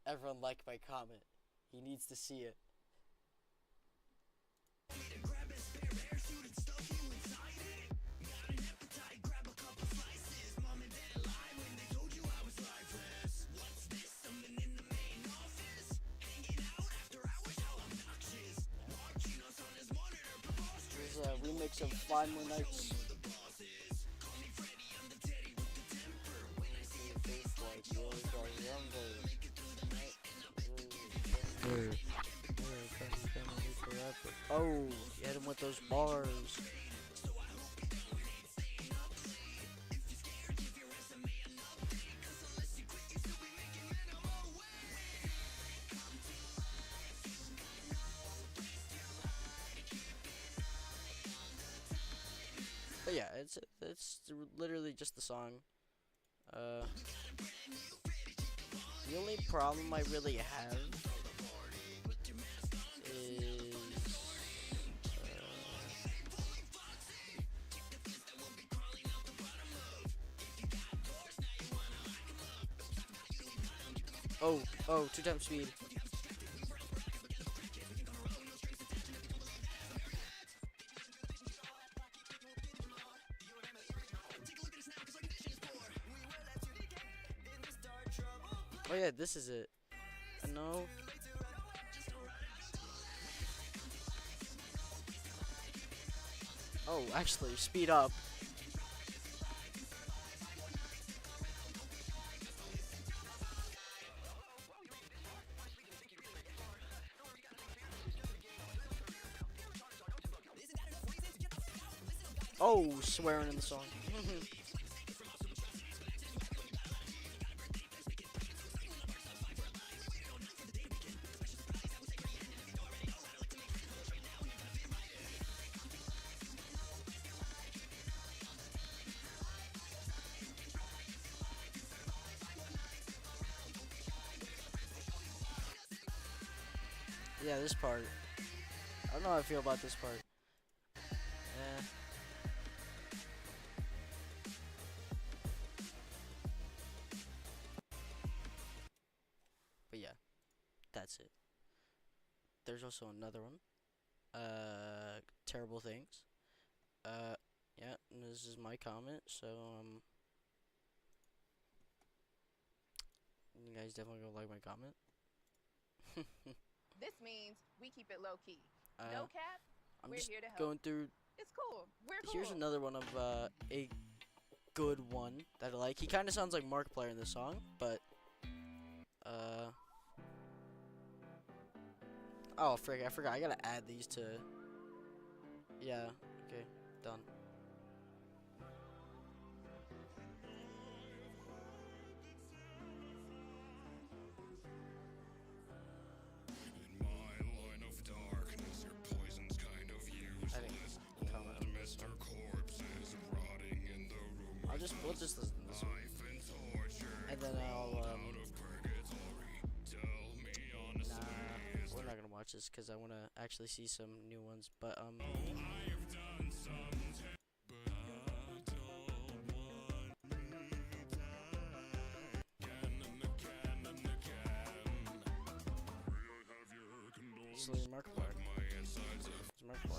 Everyone like my comment. He needs to see it. This is a remix of 5 More Nights. Oh, you hit him with those bars. But yeah, it's literally just the song. The only problem I really have is oh, 2 times speed. Oh yeah, this is it. No. Oh, actually, speed up. Oh, swearing in the song. Yeah, this part. I don't know how I feel about this part. But yeah, that's it. There's also another one. Terrible Things. Yeah, and this is my comment, so, you guys definitely gonna like my comment. This means we keep it low key. No cap. I'm We're just here to help. going through. It's cool. We're cool. Here's another one of a good one that I like. He kind of sounds like Markiplier in this song, but oh frick, I forgot. I gotta add these to. Yeah. Okay. Done. We'll just listen to this one. And then I'll, nah, we're not gonna watch this because I want to actually see some new ones, but, absolutely remarkable. It's remarkable.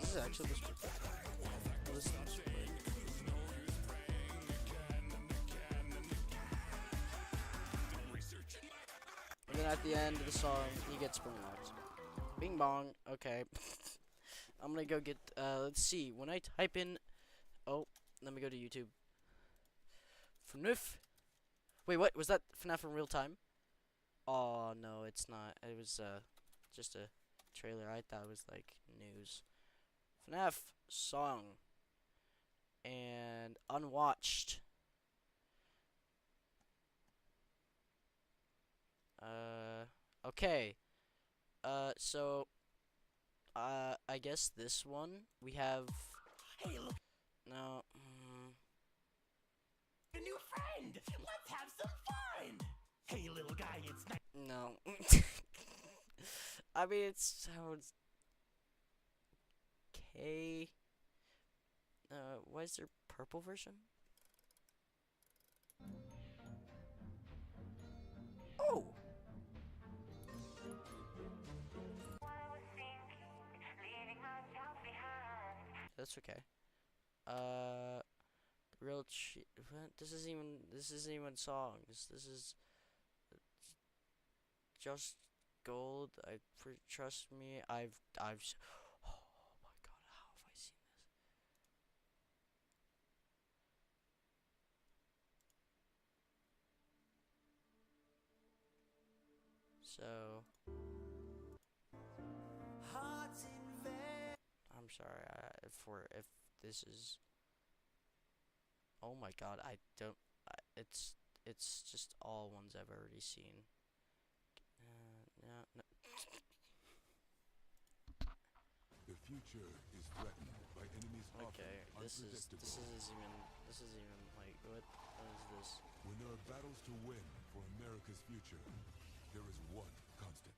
This is actually this one. Listen to this one. And then at the end of the song, he gets spring locked. Bing bong. Okay. I'm gonna go get. Let's see. When I type in, oh, let me go to YouTube. FNAF. Wait, what was that? FNAF in real time? Oh no, it's not. It was just a trailer. I thought it was like news. FNAF song and unwatched. Okay. So I guess this one we have. Hey, look. No. A new friend. Let's have some fun. Hey, little guy, it's nice. No. I mean, it sounds. Okay. Why is there purple version? Oh. That's okay. Real cheap. This isn't even songs. This is just gold. Trust me. I've. Oh my god, how have I seen this? So. I'm sorry. If this is. Oh my god, I don't. It's just all ones I've already seen. No. The future is threatened by enemies Okay, often this is even like what is this? When there are battles to win for America's future, there is one constant.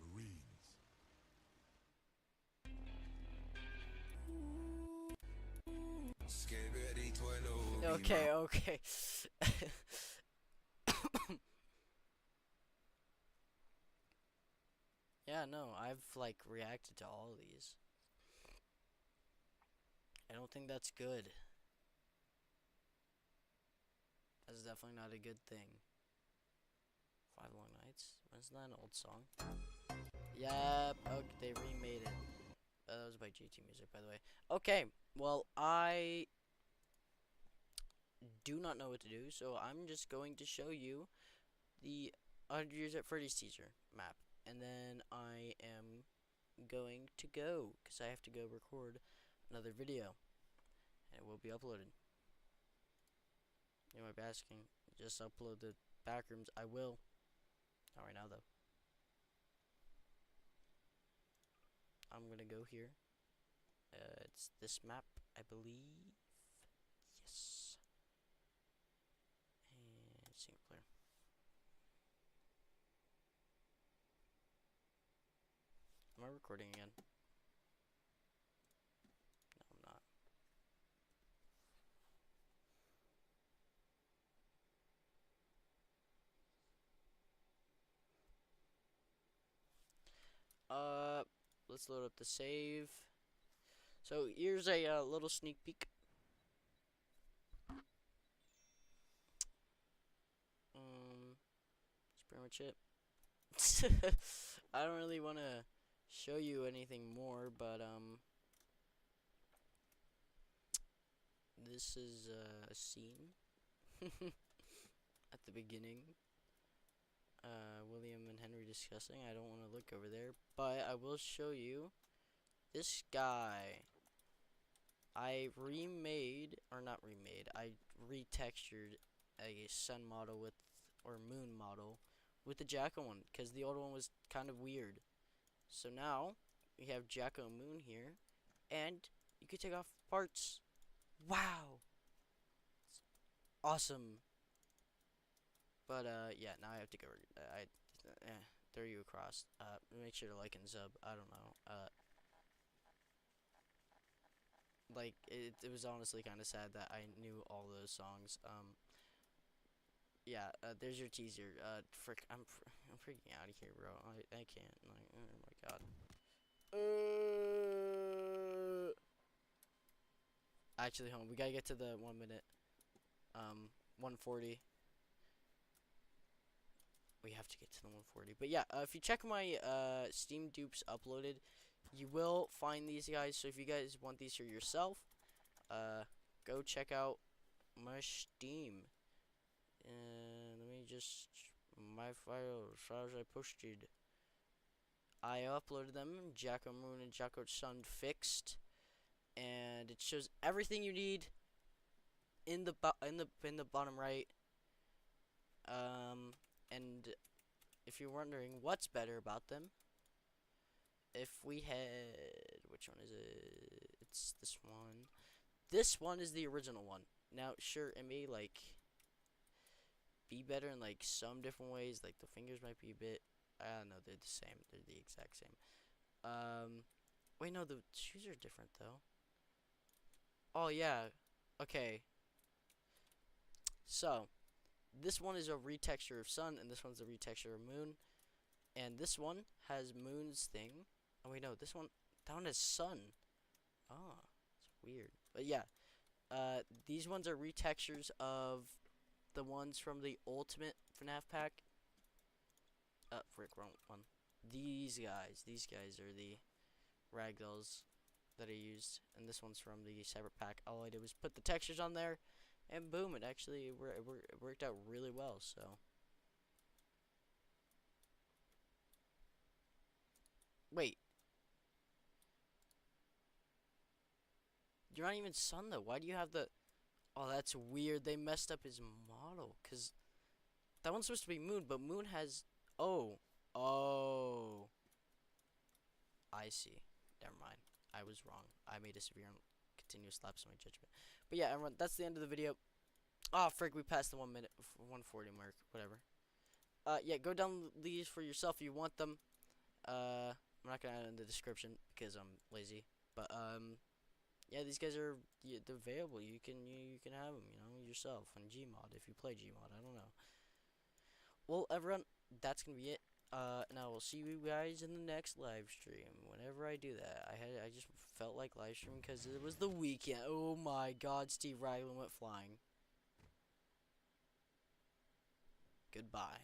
Marines. Okay. Yeah, no, I've like reacted to all of these. I don't think that's good. That's definitely not a good thing. 5 Long Nights? Isn't that an old song? Yep. Okay, they remade it. That was by GT Music, by the way. Okay, well, I do not know what to do, so I'm just going to show you the 100 Years at Freddy's teaser map. And then I am going to go, because I have to go record another video. And it will be uploaded. You might be asking, just upload the backrooms. I will. Not right now, though. I'm gonna go here. It's this map, I believe. Yes. And single player. Am I recording again? No, I'm not. Let's load up the save. So here's a little sneak peek. That's pretty much it. I don't really want to show you anything more, but this is a scene at the beginning. William and Henry discussing. I don't want to look over there, but I will show you this guy. I remade, or not remade, I retextured a sun model with, or moon model with the Jacko one, because the old one was kind of weird. So now we have Jacko Moon here, and you can take off parts. Wow, it's awesome. But yeah, now I have to go. Throw you across. Make sure to like and sub. I don't know. Like it was honestly kind of sad that I knew all those songs. Yeah. There's your teaser. I'm freaking out of here, bro. I can't. Like, oh my god. Actually, hold on. We gotta get to the 1 minute. 140. We have to get to the 140. But yeah, if you check my Steam dupes uploaded, you will find these guys. So if you guys want these for yourself, go check out my Steam. And let me just my files as I posted. I uploaded them. Jacko Moon and Jacko Sun fixed, and it shows everything you need in the bottom right. And if you're wondering what's better about them, if we had, which one is it? It's this one. This one is the original one. Now, sure, it may like be better in like some different ways. Like the fingers might be a bit. I don't know. They're the same. They're the exact same. Wait, no, the shoes are different though. Oh yeah. Okay. So, this one is a retexture of sun, and this one's a retexture of moon. And this one has moon's thing. Oh wait, no, this one, that one has sun. Ah, it's weird. But yeah, these ones are retextures of the ones from the Ultimate FNAF pack. Frick, wrong one. These guys are the ragdolls that I used, and this one's from the separate pack. All I did was put the textures on there, and boom, it actually worked out really well. So wait, you're not even sun though. Why do you have the? Oh, that's weird. They messed up his model, cause that one's supposed to be moon, but moon has. Oh, I see. Never mind. I was wrong. I made a severe and continuous lapse in my judgment. But yeah, everyone, that's the end of the video. Oh, frick, we passed the 1 minute, 140 mark. Whatever. Yeah, go down these for yourself if you want them. I'm not gonna add in the description because I'm lazy. But yeah, these guys are they're available. You can have them, you know, yourself on Gmod if you play Gmod. I don't know. Well, everyone, that's gonna be it. And I will see you guys in the next live stream. Whenever I do that, I just felt like live streaming because it was the weekend. Oh my God, Steve Raglan went flying. Goodbye.